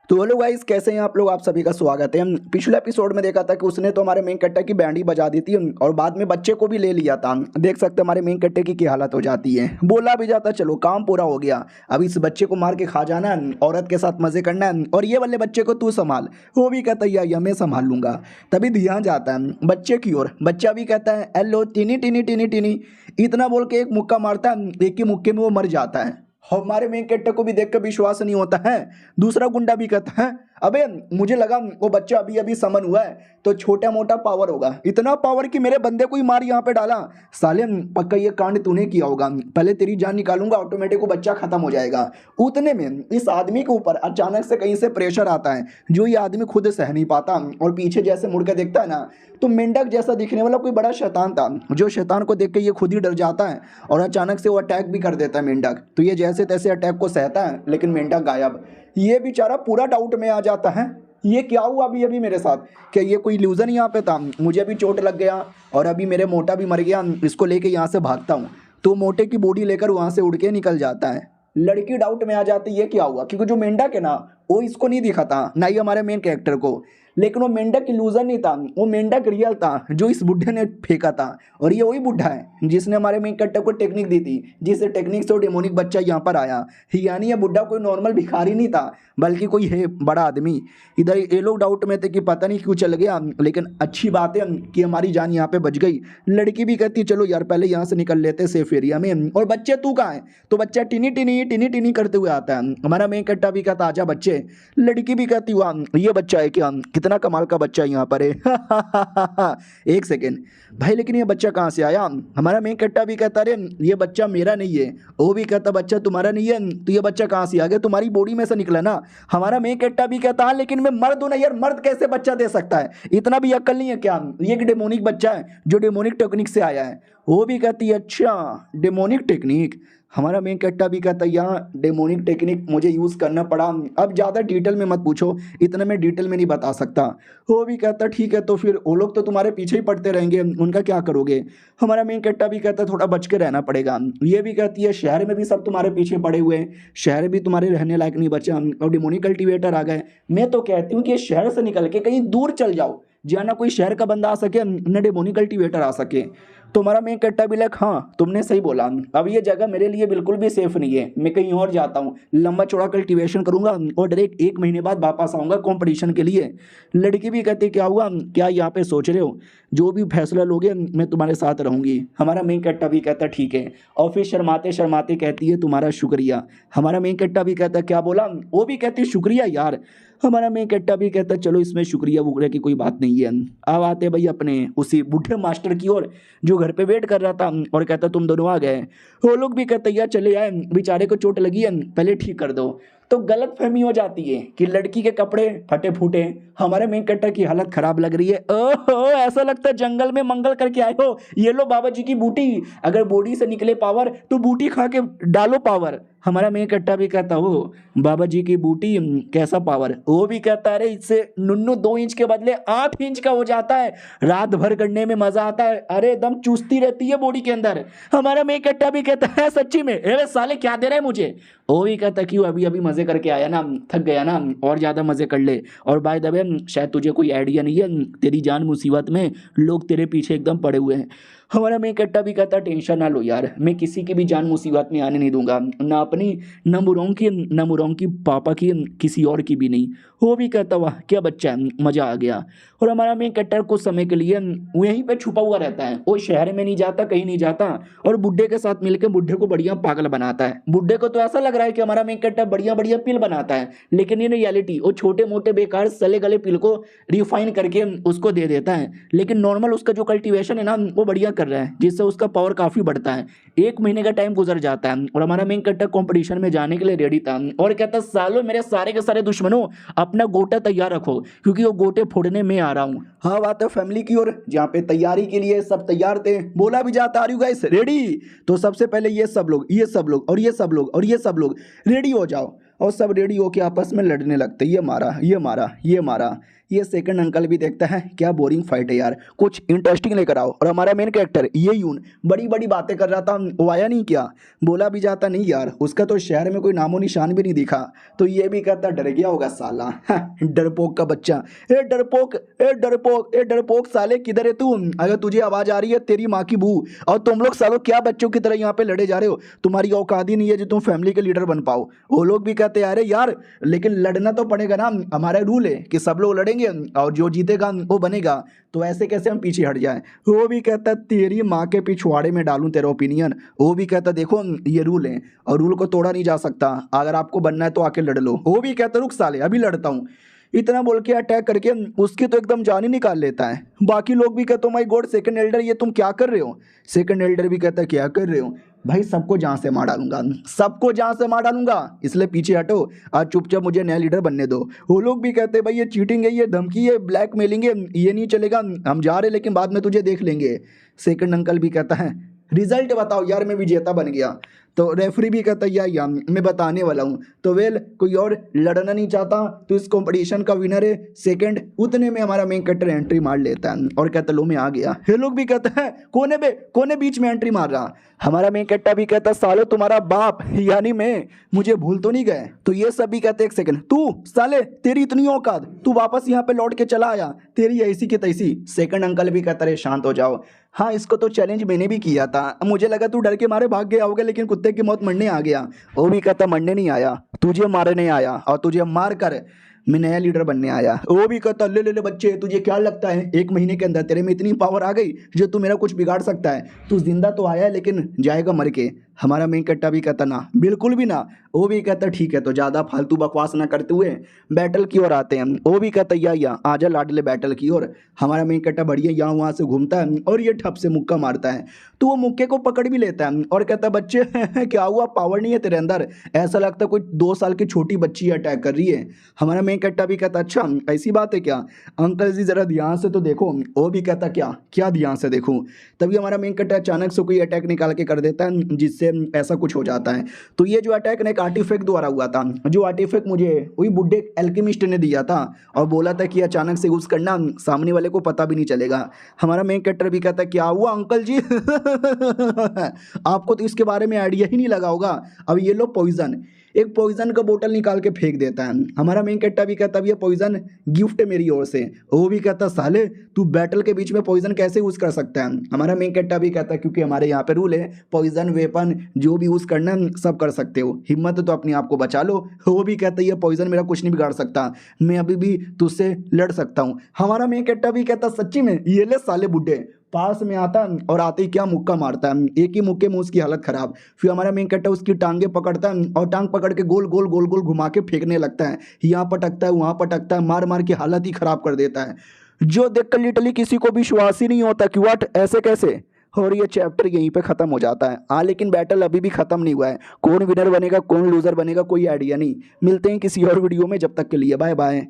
तो हेलो गाइस, कैसे हैं आप लोग, आप सभी का स्वागत है। पिछले एपिसोड में देखा था कि उसने तो हमारे मेन कट्टे की बैंड ही बजा दी थी और बाद में बच्चे को भी ले लिया था। देख सकते हैं हमारे मेन कट्टे की क्या हालत हो जाती है। बोला भी जाता चलो काम पूरा हो गया, अब इस बच्चे को मार के खा जाना है, औरत के साथ मजे करना है और ये वाले बच्चे को तू संभाल। वो भी कहता है या मैं संभाल लूंगा। तभी ध्यान जाता है बच्चे की ओर। बच्चा भी कहता है hello tiny tiny tiny tiny, इतना बोल के एक मुक्का मारता है, एक के मुक्के में वो मर जाता है। हमारे मेन कैरेक्टर को भी देखकर विश्वास नहीं होता है। दूसरा गुंडा भी कहता है अबे मुझे लगा वो बच्चा अभी अभी समन हुआ है तो छोटा मोटा पावर होगा, इतना पावर कि मेरे बंदे को ही मार यहाँ पे डाला। साले पक्का ये कांड तूने किया होगा, पहले तेरी जान निकालूंगा, ऑटोमेटिक वो बच्चा खत्म हो जाएगा। उतने में इस आदमी के ऊपर अचानक से कहीं से प्रेशर आता है जो ये आदमी खुद सह नहीं पाता और पीछे जैसे मुड़ के देखता है ना तो मेंढक जैसा दिखने वाला कोई बड़ा शैतान था, जो शैतान को देख के ये खुद ही डर जाता है और अचानक से वो अटैक भी कर देता है मेंढक। तो ये जैसे तैसे अटैक को सहता है लेकिन मेंढक गायब। ये बेचारा पूरा डाउट में आ जाता है, ये क्या हुआ अभी अभी मेरे साथ, क्या ये कोई इल्यूजन यहाँ पे था, मुझे भी चोट लग गया और अभी मेरे मोटा भी मर गया, इसको लेके यहाँ से भागता हूँ। तो मोटे की बॉडी लेकर वहाँ से उड़ के निकल जाता है। लड़की डाउट में आ जाती है ये क्या हुआ, क्योंकि जो मेंढक है ना वो इसको नहीं दिखा था, ना ही हमारे मेन कैरेक्टर को। लेकिन वो मेंढक इल्यूजन नहीं था, वो मेंढक रियल था जो इस बुढ़े ने फेंका था। और ये वही बुढ़ा है जिसने हमारे मेन कैरेक्टर को टेक्निक दी थी, जिस टेक्निक से वो डेमोनिक बच्चा यहाँ पर आया। यानी ये बुढ़ा कोई नॉर्मल भिखारी नहीं था बल्कि कोई है बड़ा आदमी। इधर ये लोग डाउट में थे कि पता नहीं क्यों चल गया, लेकिन अच्छी बात है कि हमारी जान यहाँ पे बच गई। लड़की भी कहती चलो यार पहले यहाँ से निकल लेते सेफ एरिया में। और बच्चे तू कहाँ है, तो बच्चा टिनी टिनी टिनी टिनी करते हुए आता है। हमारा मेन कट्टा भी कहता आजा बच्चे। लड़की भी कहती हुआ ये बच्चा है क्या, कितना कमाल का बच्चा यहाँ पर है। एक सेकेंड भाई, लेकिन ये बच्चा कहाँ से आया। हमारा मेन कट्टा भी कहता अरे ये बच्चा मेरा नहीं है। वो भी कहता बच्चा तुम्हारा नहीं है तो ये बच्चा कहाँ से आ गया, तुम्हारी बॉडी में से निकला ना। हमारा मेन कट्टा भी कहता है लेकिन मैं मर्द हूं ना यार, मर्द कैसे बच्चा दे सकता है, इतना भी अक्ल नहीं है क्या, ये एक डेमोनिक बच्चा है जो डेमोनिक टेक्निक से आया है। वो भी कहती है अच्छा डेमोनिक टेक्निक। हमारा मेन कट्टा भी कहता है यहाँ डेमोनिक टेक्निक मुझे यूज़ करना पड़ा, अब ज़्यादा डिटेल में मत पूछो, इतना मैं डिटेल में नहीं बता सकता। वो भी कहता ठीक है, तो फिर वो लोग तो तुम्हारे पीछे ही पड़ते रहेंगे, उनका क्या करोगे। हमारा मेन कट्टा भी कहता है थोड़ा बच के रहना पड़ेगा। ये भी कहती है शहर में भी सब तुम्हारे पीछे पड़े हुए हैं, शहर भी तुम्हारे रहने लायक नहीं बचा और डेमोनिक कल्टीवेटर आ गए। मैं तो कहती हूँ कि शहर से निकल के कहीं दूर चल जाओ जहाँ ना कोई शहर का बंदा आ सके न डेमोनिक कल्टीवेटर आ सके। तो हमारा मेन कट्टा भी लाइक हाँ तुमने सही बोला, अब ये जगह मेरे लिए बिल्कुल भी सेफ नहीं है, मैं कहीं और जाता हूँ, लंबा चौड़ा कल्टीवेशन करूंगा और डायरेक्ट 1 महीने बाद वापस आऊँगा कंपटीशन के लिए। लड़की भी कहती क्या हुआ, क्या यहाँ पे सोच रहे हो, जो भी फैसला लोगे मैं तुम्हारे साथ रहूंगी। हमारा मेन कट्टा भी कहता ठीक है और फिर शर्माते शर्माते कहती है तुम्हारा शुक्रिया। हमारा मेन कट्टा भी कहता क्या बोला, वो भी कहती शुक्रिया यार। हमारा मेन कट्टा भी कहता चलो इसमें शुक्रिया वुक्रिया की कोई बात नहीं है। अब आते भाई अपने उसी बूढ़े मास्टर की ओर जो घर पे वेट कर रहा था और कहता तुम दोनों आ गए। वो लोग भी कहते यार चले आए, बेचारे को चोट लगी है पहले ठीक कर दो। तो गलत फहमी हो जाती है कि लड़की के कपड़े फटे फूटे, हमारे मेन कट्टा की हालत खराब लग रही है। ओहो ऐसा लगता है जंगल में मंगल करके आए हो, ये लो बाबा जी की बूटी, अगर बॉडी से निकले पावर तो बूटी खा के डालो पावर। हमारा मेन कट्टा भी कहता हो बाबा जी की बूटी कैसा पावर, वो भी कहता है इससे नुन्नू 2 इंच के बदले 8 इंच का हो जाता है, रात भर करने में मजा आता है, अरे एकदम चुस्ती रहती है बॉडी के अंदर। हमारा मेन कट्टा भी कहता है सच्ची में अरे साले क्या दे रहे हैं मुझे। वो भी कहता क्यों अभी अभी मजे करके आया ना, थक गया ना, और ज्यादा मजे कर ले। और बाय द वे शायद तुझे कोई आइडिया नहीं है, तेरी जान मुसीबत में, लोग तेरे पीछे एकदम पड़े हुए हैं। हमारा मेन कट्टा भी कहता टेंशन ना लो यार, मैं किसी की भी जान मुसीबत में आने नहीं दूंगा, ना अपनी ना मुरोंग की पापा की, किसी और की भी नहीं। वो भी कहता वाह क्या बच्चा है, मजा आ गया। और हमारा मेन कट्टर कुछ समय के लिए वो यहीं पे छुपा हुआ रहता है, वो शहर में नहीं जाता, कहीं नहीं जाता, और बुड्ढे के साथ मिलकर बुड्ढे को बढ़िया पागल बनाता है। बुड्ढे को तो ऐसा लग रहा है कि हमारा मेन कट्टर बढ़िया बढ़िया पिल बनाता है, लेकिन इन रियलिटी वो छोटे मोटे बेकार सले गले पिल को रिफाइन करके उसको दे देता है। लेकिन नॉर्मल उसका जो कल्टीवेशन है ना वो बढ़िया कर रहा है, जिससे उसका पावर काफी बढ़ता है। 1 महीने का टाइम गुजर जाता है और हमारा मेन कट्टर कंपटीशन में जाने के लिए रेडी था, और कहता सालों मेरे सारे के सारे दुश्मनों अपना गोटा तैयार रखो, क्योंकि वो गोटे फोड़ने में आ रहा हूँ। हाँ बात है फैमिली की ओर, जहाँ पे तैयारी के लिए सब तैयार थे। बोला भी जाता आर यू गाइस रेडी, तो सबसे पहले ये सब लोग और ये सब लोग रेडी हो जाओ। और सब रेडी होके आपस में लड़ने लगते, ये मारा ये मारा ये मारा। ये सेकंड अंकल भी देखता है क्या बोरिंग फाइट है यार, कुछ इंटरेस्टिंग लेकर आओ। और हमारा मेन कैरेक्टर ये यून बड़ी बड़ी बातें कर रहा था, वो आया नहीं क्या। बोला भी जाता नहीं यार, उसका तो शहर में कोई नामो निशान भी नहीं दिखा। तो ये भी कहता डर गया होगा साला, डरपोक का बच्चा। ए डरपोक ए डरपोक ए डरपोक साले किधर है तू, अगर तुझे आवाज आ रही है तेरी माँ की बू। और तुम लोग सालों क्या बच्चों की तरह यहाँ पे लड़े जा रहे हो, तुम्हारी औकात ही नहीं है जो तुम फैमिली के लीडर बन पाओ। वो लोग भी कहते अरे यार लेकिन लड़ना तो पड़ेगा ना, हमारा रूल है कि सब लोग लड़ेंगे और जो जीतेगा वो बनेगा, तो ऐसे कैसे हम पीछे हट जाएं। वो भी कहता तेरी माँ के पिछवाड़े में डालूं तेरा ओपिनियन। वो भी कहता देखो ये रूल है और रूल को तोड़ा नहीं जा सकता, अगर आपको बनना है तो आके लड़ लो। वो भी कहता रुक साले अभी लड़ता हूँ। इतना बोल के अटैक करके उसकी तो एकदम जान ही निकाल लेता है। बाकी लोग भी कहते माय गॉड सेकंड एल्डर ये तुम क्या कर रहे हो। सेकंड एल्डर भी कहता क्या कर रहे हो भाई, सबको जहाँ से मार डालूंगा, सबको जहाँ से मार डालूंगा, इसलिए पीछे हटो, आज चुपचाप मुझे नया लीडर बनने दो। वो लोग भी कहते भाई ये चीटिंग है, ये धमकी है, ब्लैकमेलिंग है, ये नहीं चलेगा, हम जा रहे लेकिन बाद में तुझे देख लेंगे। सेकंड अंकल भी कहता है रिजल्ट बताओ यार मैं विजेता बन गया। तो रेफरी भी कहता है यार मैं बताने वाला हूँ। तो वेल कोई और लड़ना नहीं चाहता तो इस कंपटीशन का विनर है सेकंड। उतने में हमारा मेन कट्टर एंट्री मार लेता है और कहता लो मैं आ गया। ये लोग भी कहते हैं कोने बीच में एंट्री मार रहा। हमारा मेन कट्टा भी कहता सालो तुम्हारा बाप यानी मैं, मुझे भूल तो नहीं गए। तो ये सब भी कहते एक सेकंड तू साले तेरी इतनी औकात, तू वापस यहाँ पे लौट के चला आया, तेरी ऐसी की तैसी। सेकंड अंकल भी कहता रहे शांत हो जाओ, हाँ इसको तो चैलेंज मैंने भी किया था, मुझे लगा तू डर के मारे भाग गया होगा लेकिन कुत्ते की मौत मरने आ गया। वो भी कहता मरने नहीं आया, तुझे मारने आया और तुझे मार कर मैं नया लीडर बनने आया। वो भी कहता ले ले ले बच्चे तुझे क्या लगता है 1 महीने के अंदर तेरे में इतनी पावर आ गई जो तू मेरा कुछ बिगाड़ सकता है, तू जिंदा तो आया है लेकिन जाएगा मर के। हमारा मेन कट्टा भी कहता ना बिल्कुल भी ना। वो भी कहता ठीक है तो ज़्यादा फालतू बकवास ना करते हुए बैटल की ओर आते हैं। वो भी कहता या आजा लाडले बैटल की ओर। हमारा मेन कट्टा बढ़िया यहाँ वहाँ से घूमता है और ये ठप से मुक्का मारता है, तो वो मुक्के को पकड़ भी लेता है और कहता बच्चे क्या हुआ पावर नहीं है तेरे अंदर, ऐसा लगता है कोई 2 साल की छोटी बच्ची अटैक कर रही है। हमारा मेन कट्टा भी कहता अच्छा ऐसी बात है क्या, अंकल जी जरा ध्यान से तो देखो। वो भी कहता क्या क्या ध्यान से देखूं। तभी हमारा मेन कट्टा अचानक से कोई अटैक निकाल के कर देता है जिससे ऐसा कुछ हो जाता है। तो ये जो अटैक ना एक आर्टिफैक्ट द्वारा हुआ था, जो आर्टिफैक्ट मुझे वही बुड्ढे एल्केमिस्ट ने दिया था और बोला था कि अचानक से यूज करना सामने वाले को पता भी नहीं चलेगा। हमारा मेन कैरेक्टर भी कहता है क्या हुआ अंकल जी आपको तो इसके बारे में आइडिया ही नहीं लगा होगा। अब ये लो पॉइजन, एक पॉइजन का बोतल निकाल के फेंक देता है। हमारा मेन कैरेक्टर भी कहता है ये पॉइजन गिफ्ट है मेरी ओर से। वो भी कहता साले तू बैटल के बीच में पॉइजन कैसे यूज कर सकता है। हमारा मेन कैरेक्टर भी कहता है क्योंकि हमारे यहाँ पे रूल है पॉइजन वेपन जो भी यूज करना है सब कर सकते हो, हिम्मत तो अपने आप को बचा लो। वो भी कहता है ये पॉइजन मेरा कुछ नहीं बिगाड़ सकता, मैं अभी भी तुझसे लड़ सकता हूँ। हमारा मेन कैरेक्टर भी कहता सच्ची में ये ले साले बुड्ढे। पास में आता और आते ही क्या मुक्का मारता है, एक ही मुक्के में उसकी हालत खराब। फिर हमारा मेन कैरेक्टर उसकी टांगे पकड़ता है और टांग पकड़ के गोल गोल गोल गोल घुमा के फेंकने लगता है, यहाँ पटकता है वहाँ पटकता है, मार मार के हालत ही खराब कर देता है, जो देखकर लिटरली किसी को विश्वास ही नहीं होता कि व्हाट ऐसे कैसे। और ये चैप्टर यहीं पे खत्म हो जाता है। हाँ लेकिन बैटल अभी भी खत्म नहीं हुआ है, कौन विनर बनेगा कौन लूजर बनेगा कोई आइडिया नहीं। मिलते हैं किसी और वीडियो में, जब तक के लिए बाय बाय।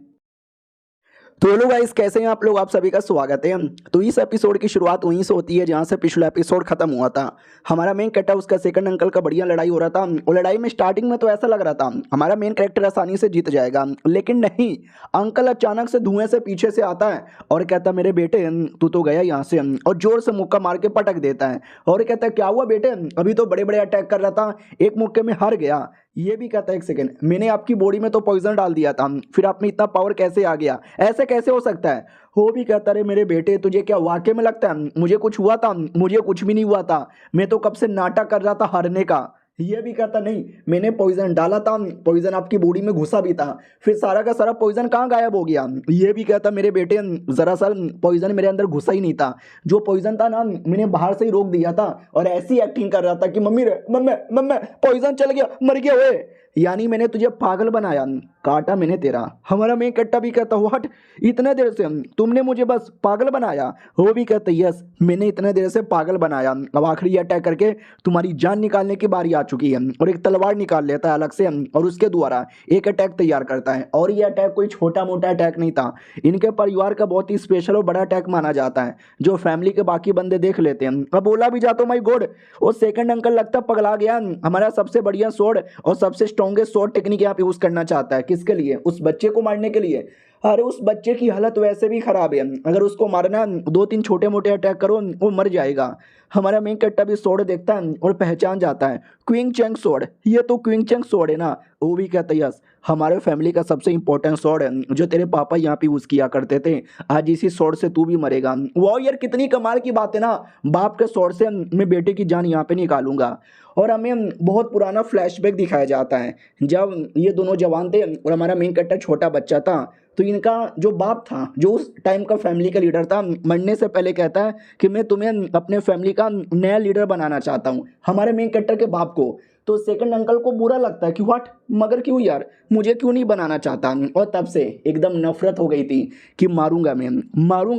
तो हेलो गाइस कैसे हैं आप लोग, आप सभी का स्वागत है। तो इस एपिसोड की शुरुआत वहीं से होती है जहां से पिछला एपिसोड खत्म हुआ था। हमारा मेन कैरेक्टर उसका सेकंड अंकल का बढ़िया लड़ाई हो रहा था और लड़ाई में स्टार्टिंग में तो ऐसा लग रहा था हमारा मेन कैरेक्टर आसानी से जीत जाएगा, लेकिन नहीं, अंकल अचानक से धुएं से पीछे से आता है और कहता मेरे बेटे तू तो गया यहाँ से, और जोर से मुक्का मार के पटक देता है और कहता है क्या हुआ बेटे, अभी तो बड़े बड़े अटैक कर रहा था, एक मुक्के में हार गया। ये भी कहता है एक सेकंड, मैंने आपकी बॉडी में तो पॉइजन डाल दिया था, फिर आप में इतना पावर कैसे आ गया, ऐसे कैसे हो सकता है। वो भी कहता रहे मेरे बेटे तुझे क्या वाकई में लगता है मुझे कुछ हुआ था, मुझे कुछ भी नहीं हुआ था, मैं तो कब से नाटक कर रहा था हारने का। ये भी कहता नहीं, मैंने पॉइजन डाला था, पॉइजन आपकी बॉडी में घुसा भी था, फिर सारा का सारा पॉइजन कहाँ गायब हो गया। ये भी कहता मेरे बेटे जरा सा पॉइजन मेरे अंदर घुसा ही नहीं था, जो पॉइजन था ना मैंने बाहर से ही रोक दिया था और ऐसी एक्टिंग कर रहा था कि मम्मी रे मम्मी मम्मी पॉइजन चल गया मर गया हुए, यानी मैंने तुझे पागल बनाया, काटा मैंने तेरा। हमारा मैं कट्टा भी कहता व्हाट, इतने देर से तुमने मुझे बस पागल बनाया। वो भी कहते यस मैंने इतने देर से पागल बनाया, अब आखिरी अटैक करके तुम्हारी जान निकालने की बारी आ चुकी है। और एक तलवार निकाल लेता है अलग से और उसके द्वारा एक अटैक तैयार करता है। और ये अटैक कोई छोटा मोटा अटैक नहीं था, इनके परिवार का बहुत ही स्पेशल और बड़ा अटैक माना जाता है, जो फैमिली के बाकी बंदे देख लेते हैं। अब बोला भी जाता माई गॉड, वो सेकंड अंकल लगता पगला गया, हमारा सबसे बढ़िया स्वॉर्ड और सबसे स्ट्रॉन्गेस्ट स्वॉर्ड टेक्निक यहाँ पे यूज करना चाहता है। किसके लिए? उस बच्चे को मारने के लिए। अरे उस बच्चे की हालत वैसे भी खराब है, अगर उसको मारना 2-3 छोटे मोटे अटैक करो वो मर जाएगा। हमारा मेन कट्टा भी स्वॉर्ड देखता है और पहचान जाता है क्विंग चेंग स्वॉर्ड, ये तो क्विंग चेंग स्वॉर्ड है ना। वो भी कहता है यस हमारे फैमिली का सबसे इंपॉर्टेंट स्वॉर्ड है, जो तेरे पापा यहाँ पे यूज किया करते थे, आज इसी स्वॉर्ड से तू भी मरेगा। वाह यार कितनी कमाल की बात है ना, बाप के स्वॉर्ड से मैं बेटे की जान यहाँ पे निकालूंगा। और हमें बहुत पुराना फ्लैशबैक दिखाया जाता है, जब ये दोनों जवान थे और हमारा मेन कट्टा छोटा बच्चा था, तो इनका जो बाप था, जो उस टाइम का फैमिली का लीडर था, मरने से पहले कहता है कि मैं तुम्हें अपने फैमिली का नया लीडर बनाना चाहता हूँ, हमारे मेन कैरेक्टर के बाप को। तो सेकंड अंकल को बुरा लगता है कि व्हाट, मगर क्यों यार, मुझे क्यों नहीं बनाना चाहता। और तब से एकदम नफरत हो गई थी कि मारूंगा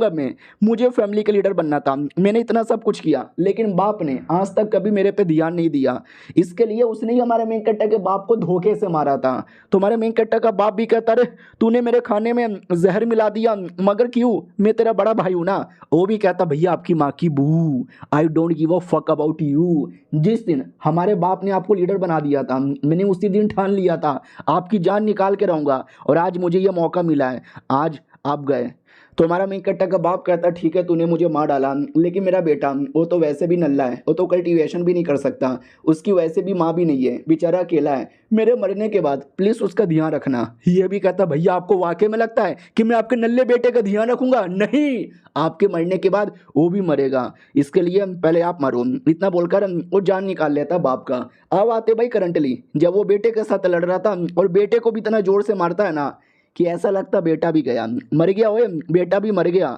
मैं, मुझे फैमिली का लीडर बनना था, मैंने इतना सब कुछ किया, लेकिन बाप ने आज तक कभी मेरे पे ध्यान नहीं दिया, इसके लिए उसने ही हमारे मेन कैरेक्टर के बाप को धोखे से मारा था। तो हमारे मेन कैरेक्टर का बाप भी कहता रहे तूने मेरे खाने में जहर मिला दिया, मगर क्यों, मैं तेरा बड़ा भाई हूं ना। वो भी कहता भैया आपकी माँ की बू, I don't give a fuck about you. जिस दिन हमारे बाप ने आपको लीडर बना दिया था, मैंने उसी दिन ठान लिया था आपकी जान निकाल के रहूंगा, और आज मुझे यह मौका मिला है, आज आप गए। तो हमारा मेन कट्टा का बाप कहता ठीक है तूने मुझे मार डाला, लेकिन मेरा बेटा वो तो वैसे भी नल्ला है, वो तो कल्टीवेशन भी नहीं कर सकता, उसकी वैसे भी माँ भी नहीं है, बेचारा अकेला है, मेरे मरने के बाद प्लीज उसका ध्यान रखना। ये भी कहता भैया आपको वाकई में लगता है कि मैं आपके नल्ले बेटे का ध्यान रखूंगा? नहीं, आपके मरने के बाद वो भी मरेगा, इसके लिए पहले आप मरो। इतना बोलकर वो जान निकाल लेता बाप का। अब आते भाई करंटली, जब वो बेटे के साथ लड़ रहा था और बेटे को भी इतना जोर से मारता है ना कि ऐसा लगता बेटा भी गया, मर गया, ओए बेटा भी मर गया।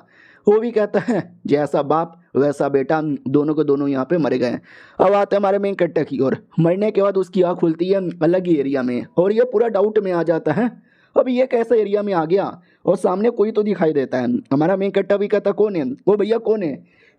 वो भी कहता है जैसा बाप वैसा बेटा, दोनों के दोनों यहाँ पे मर गए। अब आते हैं हमारे मेन कट्टा की ओर। मरने के बाद उसकी आँख खुलती है अलग ही एरिया में, और ये पूरा डाउट में आ जाता है अब ये कैसा एरिया में आ गया, और सामने कोई तो दिखाई देता है। हमारा मेन कट्टा भी कहता कौन है? वो भैया कौन है?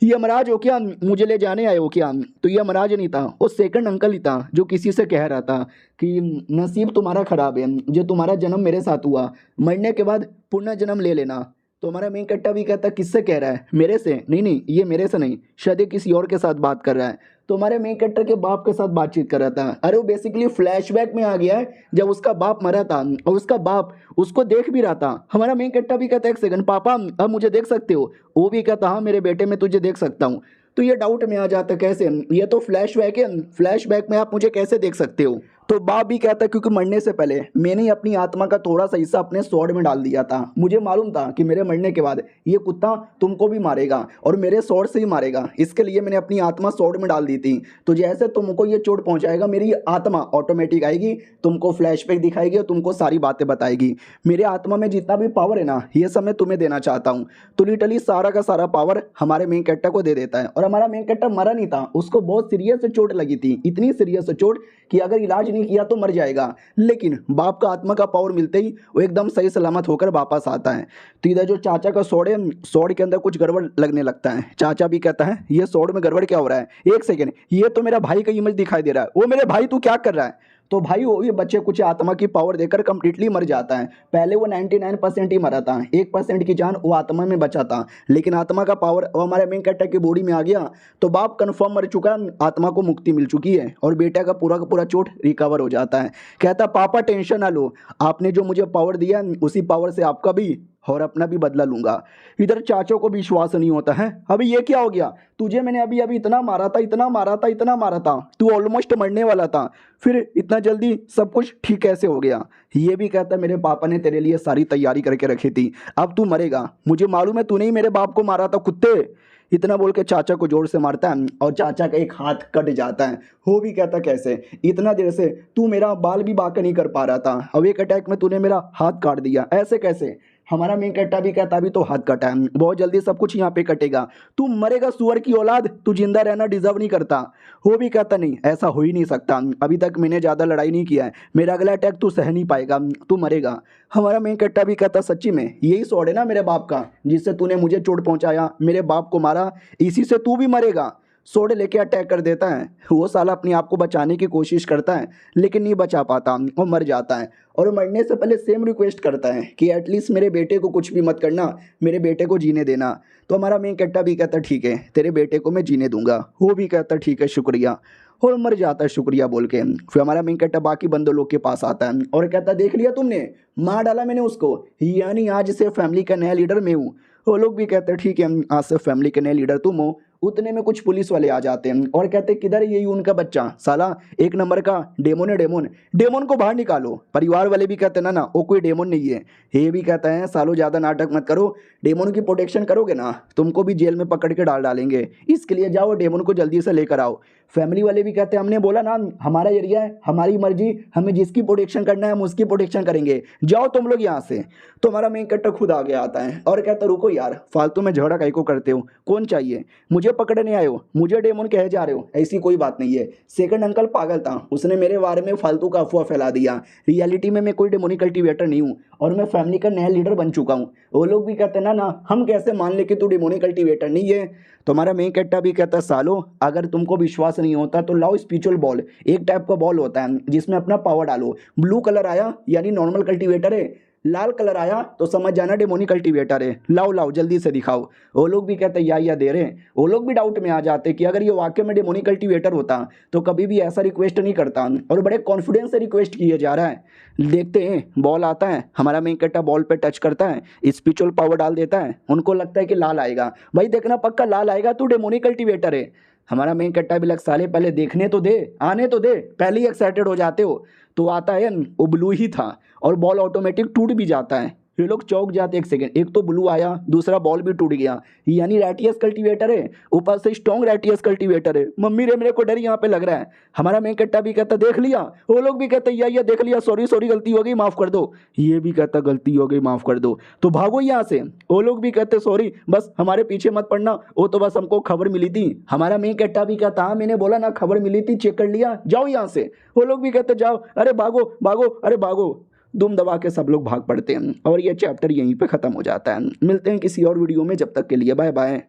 ये यमराज हो क्या, मुझे ले जाने आए हो क्या? तो ये यमराज नहीं था, वो सेकंड अंकल ही था, जो किसी से कह रहा था कि नसीब तुम्हारा खराब है, जो तुम्हारा जन्म मेरे साथ हुआ, मरने के बाद पुनः जन्म ले लेना। तो हमारा मेन कट्टा भी कहता किससे कह रहा है? मेरे से? नहीं, ये मेरे से नहीं, शायद ये किसी और के साथ बात कर रहा है। तो हमारे मेन कैरेक्टर के बाप के साथ बातचीत कर रहा था। अरे वो बेसिकली फ्लैशबैक में आ गया है, जब उसका बाप मरा था और उसका बाप उसको देख भी रहा था। हमारा मेन कैरेक्टर भी कहता है एक सेकंड पापा अब मुझे देख सकते हो? वो भी कहता हाँ मेरे बेटे मैं तुझे देख सकता हूँ। तो ये डाउट में आ जाता कैसे, ये तो फ्लैशबैक है, फ्लैशबैक में आप मुझे कैसे देख सकते हो? तो बाप भी कहता क्योंकि मरने से पहले मैंने ही अपनी आत्मा का थोड़ा सा हिस्सा अपने स्वॉर्ड में डाल दिया था, मुझे मालूम था कि मेरे मरने के बाद ये कुत्ता तुमको भी मारेगा और मेरे स्वॉर्ड से ही मारेगा, इसके लिए मैंने अपनी आत्मा स्वॉर्ड में डाल दी थी। तो जैसे तुमको ये चोट पहुंचाएगा मेरी आत्मा ऑटोमेटिक आएगी, तुमको फ्लैशबैक दिखाएगी और तुमको सारी बातें बताएगी। मेरे आत्मा में जितना भी पावर है ना, ये सब मैं तुम्हें देना चाहता हूँ। तो लिटरली सारा का सारा पावर हमारे मेन कैरेक्टर को दे देता है। और हमारा मेन कैरेक्टर मरा नहीं था, उसको बहुत सीरियस चोट लगी थी, इतनी सीरियस चोट कि अगर इलाज नहीं किया तो मर जाएगा। लेकिन बाप का आत्मा का पावर मिलते ही वो एकदम सही सलामत होकर वापस आता है। तो इधर जो चाचा का स्वॉर्ड है, स्वॉर्ड के अंदर कुछ गड़बड़ लगने लगता है। चाचा भी कहता है ये स्वॉर्ड में गड़बड़ क्या हो रहा है? एक सेकेंड, ये तो मेरा भाई का इमेज दिखाई दे रहा है। वो मेरे भाई तू क्या कर रहा है? तो भाई वो ये बच्चे कुछ आत्मा की पावर देकर कंप्लीटली मर जाता है। पहले वो 99% ही मरा था, 1% की जान वो आत्मा में बचा था, लेकिन आत्मा का पावर वो हमारे मेन कैरेक्टर की बॉडी में आ गया तो बाप कंफर्म मर चुका, आत्मा को मुक्ति मिल चुकी है और बेटा का पूरा चोट रिकवर हो जाता है। कहता पापा टेंशन ना लो, आपने जो मुझे पावर दिया उसी पावर से आपका भी और अपना भी बदला लूंगा। इधर चाचों को विश्वास नहीं होता है। अभी ये क्या हो गया? तुझे मैंने अभी अभी इतना मारा था, इतना मारा था, इतना मारा था, तू ऑलमोस्ट मरने वाला था, फिर इतना जल्दी सब कुछ ठीक कैसे हो गया? ये भी कहता मेरे पापा ने तेरे लिए सारी तैयारी करके रखी थी, अब तू मरेगा, मुझे मालूम है तूने ही मेरे बाप को मारा था कुत्ते। इतना बोल के चाचा को जोर से मारता है और चाचा का एक हाथ कट जाता है। वो भी कहता कैसे? इतना देर से तू मेरा बाल भी बांका नहीं कर पा रहा था, अब एक अटैक में तूने मेरा हाथ काट दिया, ऐसे कैसे? हमारा मेन कट्टा भी कहता अभी तो हाथ कटा है, बहुत जल्दी सब कुछ यहाँ पे कटेगा, तू मरेगा सुअर की औलाद, तू जिंदा रहना डिजर्व नहीं करता। वो भी कहता नहीं, ऐसा हो ही नहीं सकता, अभी तक मैंने ज़्यादा लड़ाई नहीं किया है, मेरा अगला अटैक तू सह नहीं पाएगा, तू मरेगा। हमारा मेन कट्टा भी कहता सच्ची में यही स्वॉर्ड है ना मेरे बाप का, जिससे तूने मुझे चोट पहुंचाया, मेरे बाप को मारा, इसी से तू भी मरेगा। सोड लेके अटैक कर देता है। वो साला अपने आप को बचाने की कोशिश करता है लेकिन नहीं बचा पाता और मर जाता है। और मरने से पहले सेम रिक्वेस्ट करता है कि एटलीस्ट मेरे बेटे को कुछ भी मत करना, मेरे बेटे को जीने देना। तो हमारा मेन कट्टा भी कहता ठीक है, तेरे बेटे को मैं जीने दूंगा। वो भी कहता ठीक है शुक्रिया, और मर जाता है शुक्रिया बोल के। फिर हमारा मेन कट्टा बाकी बंदो लोग के पास आता है और कहता देख लिया तुमने, मार डाला मैंने उसको, यानी आज से फैमिली का नया लीडर मैं हूँ। वो लोग भी कहते हैं ठीक है, आज से फैमिली के नए लीडर तुम हो। उतने में कुछ पुलिस वाले आ जाते हैं और कहते हैं किधर है यही उनका बच्चा, साला एक नंबर का डेमोन है, डेमोन, डेमोन को बाहर निकालो। परिवार वाले भी कहते हैं ना ना वो कोई डेमोन नहीं है। ये भी कहता है सालों ज़्यादा नाटक मत करो, डेमोन की प्रोटेक्शन करोगे ना तुमको भी जेल में पकड़ के डालेंगे, इसके लिए जाओ डेमोन को जल्दी से लेकर आओ। फैमिली वाले भी कहते हैं हमने बोला ना हमारा एरिया है, हमारी मर्जी, हमें जिसकी प्रोटेक्शन करना है हम उसकी प्रोटेक्शन करेंगे, जाओ तुम लोग यहाँ से। तो हमारा मेन कट्टा खुद आगे आता है और कहता रुको यार, फालतू में झगड़ा काहे को करते हो, कौन चाहिए, मुझे पकड़ने आए हो, मुझे डेमोन कहे जा रहे हो, ऐसी कोई बात नहीं है। सेकंड अंकल पागल था, उसने मेरे बारे में फालतू का अफवाह फैला दिया, रियलिटी में मैं कोई डेमोनिक कल्टीवेटर नहीं हूँ और मैं फैमिली का नया लीडर बन चुका हूँ। वो लोग भी कहते हैं ना ना हम कैसे मान ले कि तू डेमोनिक कल्टीवेटर नहीं है। तो हमारा मेन कट्टा भी कहता है सालो अगर तुमको विश्वास नहीं होता तो लाओ स्पिरिचुअल बॉल, एक टाइप का बॉल होता है जिसमें अपना पावर डालो, ब्लू कलर आया यानी नॉर्मल कल्टीवेटर है, लाल कलर आया तो समझ जाना डेमोनिक कल्टीवेटर है, लाओ लाओ जल्दी से दिखाओ। वो लोग भी कहते हैं या दे रहे हैं। वो लोग भी डाउट में आ जाते कि अगर ये वाकई में डेमोनिक कल्टीवेटर होता तो कभी भी ऐसा रिक्वेस्ट नहीं करता और बड़े कॉन्फिडेंस से रिक्वेस्ट किया जा रहा है। देखते हैं बॉल आता है, हमारा मेन कट्टा बॉल पे टच करता है, स्पिरिचुअल पावर डाल देता है, उनको लगता है कि लाल आएगा, भाई देखना पक्का लाल आएगा, तू डेमोनिक कल्टीवेटर है। हमारा मेन कट्टा भी लग साले पहले देखने तो दे, आने तो दे, पहले ही एक्साइटेड हो जाते हो। तो आता है वो ब्लू ही था और बॉल ऑटोमेटिक टूट भी जाता है। ये लोग चौंक जाते एक सेकंड, एक तो ब्लू आया दूसरा बॉल भी टूट गया, यानी रैटियस कल्टीवेटर है, ऊपर से स्ट्रॉन्ग रैटियस कल्टीवेटर है। मम्मी रे मेरे को डर यहाँ पे लग रहा है। हमारा मेन कट्टा भी कहता देख लिया, वो लोग भी कहते या देख लिया, सॉरी सॉरी गलती हो गई माफ कर दो। ये भी कहता गलती हो गई माफ कर दो, तो भागो यहाँ से। वो लोग भी कहते सॉरी बस हमारे पीछे मत पड़ना, वो तो बस हमको खबर मिली थी। हमारा मेन कट्टा भी कहता हाँ मैंने बोला ना खबर मिली थी, चेक कर लिया, जाओ यहाँ से। वो लोग भी कहते जाओ, अरे भागो भागो, अरे भागो। दुम दबा के सब लोग भाग पड़ते हैं और ये चैप्टर यहीं पे ख़त्म हो जाता है। मिलते हैं किसी और वीडियो में, जब तक के लिए बाय बाय।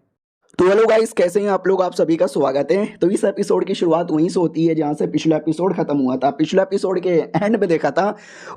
तो हेलो गाइस, कैसे हैं आप लोग? आप सभी का स्वागत है। तो इस एपिसोड की शुरुआत वहीं से होती है जहां से पिछला एपिसोड खत्म हुआ था। पिछला एपिसोड के एंड में देखा था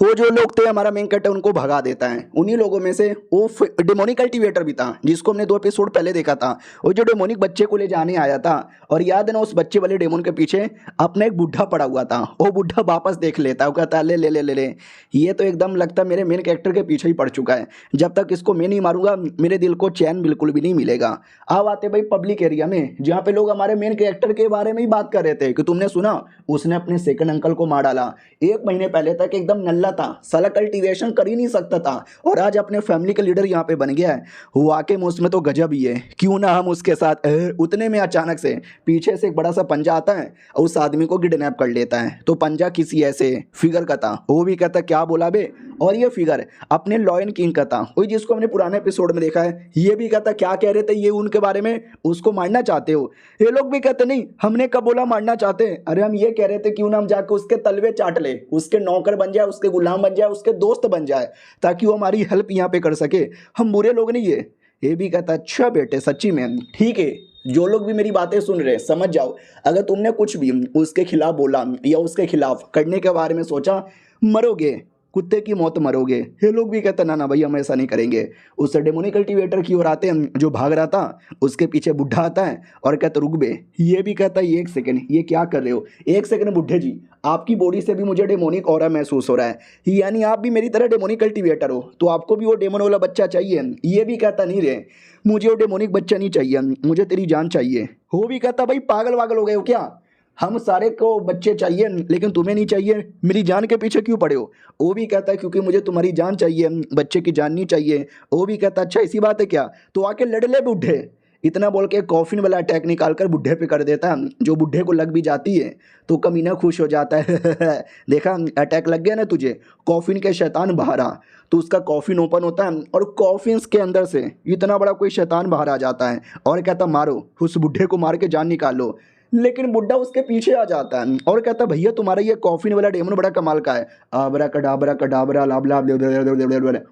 वो जो लोग थे हमारा मेन कट्टा उनको भगा देता है। उन्हीं लोगों में से वो डेमोनिक कल्टीवेटर भी था जिसको हमने 2 एपिसोड पहले देखा था। वो जो डेमोनिक बच्चे को ले जाने आया था और याद है ना उस बच्चे वाले डेमोन के पीछे अपना एक बुढ़ा पड़ा हुआ था। वो बुढ़ा वापस देख लेता है, वो कहता ले ले ले ले ले, ये तो एकदम लगता मेरे मेन कैरेक्टर के पीछे ही पड़ चुका है, जब तक इसको मैं नहीं मारूंगा मेरे दिल को चैन बिल्कुल भी नहीं मिलेगा। अब आते भाई पब्लिक एरिया में जहां पे लोग हमारे मेन कैरेक्टर के बारे में ही बात कर रहे थे कि तुमने सुना उसने अपने सेकंड अंकल को मार डाला। 1 महीने पहले तक एकदम नल्ला था, साला कल्टीवेशन कर ही नहीं सकता था और आज अपने फैमिली का लीडर यहाँ पे बन गया है। वाकई में उसमें तो गजब ही है, क्यों ना हम उसके साथ। उतने में अचानक से पीछे से एक बड़ा सा पंजा आता है और उस आदमी को किडनैप कर लेता है। तो पंजा किसी ऐसे फिगर का था, वो भी कहता क्या बोला बे, और ये फिगर अपने लॉयन किंग का था, वही जिसको हमने पुराने एपिसोड में देखा है। ये भी कहता क्या कह रहे थे ये उनके बारे में, उसको मारना चाहते हो? ये लोग भी कहते नहीं हमने कब बोला मारना चाहते हैं, अरे हम ये कह रहे थे क्यों ना हम जाके उसके तलवे चाट ले, उसके नौकर बन जाए, उसके गुलाम बन जाए, उसके दोस्त बन जाए, ताकि वो हमारी हेल्प यहाँ पे कर सके। हम बुरे लोग नहीं है। ये भी कहता अच्छा बेटे सच्ची में ठीक है, जो लोग भी मेरी बातें सुन रहे समझ जाओ, अगर तुमने कुछ भी उसके खिलाफ बोला या उसके खिलाफ करने के बारे में सोचा मरोगे, कुत्ते की मौत मरोगे। ये लोग भी कहते ना ना भाई हम ऐसा नहीं करेंगे। उस डेमोनिक कल्टीवेटर की ओर आते हैं, जो भाग रहा था उसके पीछे बुढ़ा आता है और कहता रुक बे। ये भी कहता है एक सेकंड, ये क्या कर रहे हो, एक सेकंड बुढ़े जी, आपकी बॉडी से भी मुझे डेमोनिक ऑरा महसूस हो रहा है, यानी आप भी मेरी तरह डेमोनिक कल्टीवेटर हो, तो आपको भी वो डेमन वाला बच्चा चाहिए। ये भी कहता नहीं रे, मुझे वो डेमोनिक बच्चा नहीं चाहिए, मुझे तेरी जान चाहिए। वो भी कहता भाई पागल वागल हो गए हो क्या, हम सारे को बच्चे चाहिए लेकिन तुम्हें नहीं चाहिए, मेरी जान के पीछे क्यों पड़े हो। वो भी कहता है क्योंकि मुझे तुम्हारी जान चाहिए, बच्चे की जान नहीं चाहिए। वो भी कहता अच्छा इसी बात है क्या, तो आके लड़ ले बुढ़े। इतना बोल के कॉफिन वाला अटैक निकाल कर बुढ़े पे कर देता है, जो बुढ़े को लग भी जाती है तो कमीना खुश हो जाता है देखा अटैक लग गया ना तुझे, कॉफिन के शैतान बाहर आ। तो उसका कॉफिन ओपन होता है और कॉफिन के अंदर से इतना बड़ा कोई शैतान बाहर आ जाता है और कहता मारो उस बुढ़े को, मार के जान निकालो। लेकिन बुड्ढा उसके पीछे आ जाता है और कहता भैया तुम्हारा ये कॉफिन वाला डेमन बड़ा कमाल का है, आबरा कडाबरा कडाबरा लाभ लाभ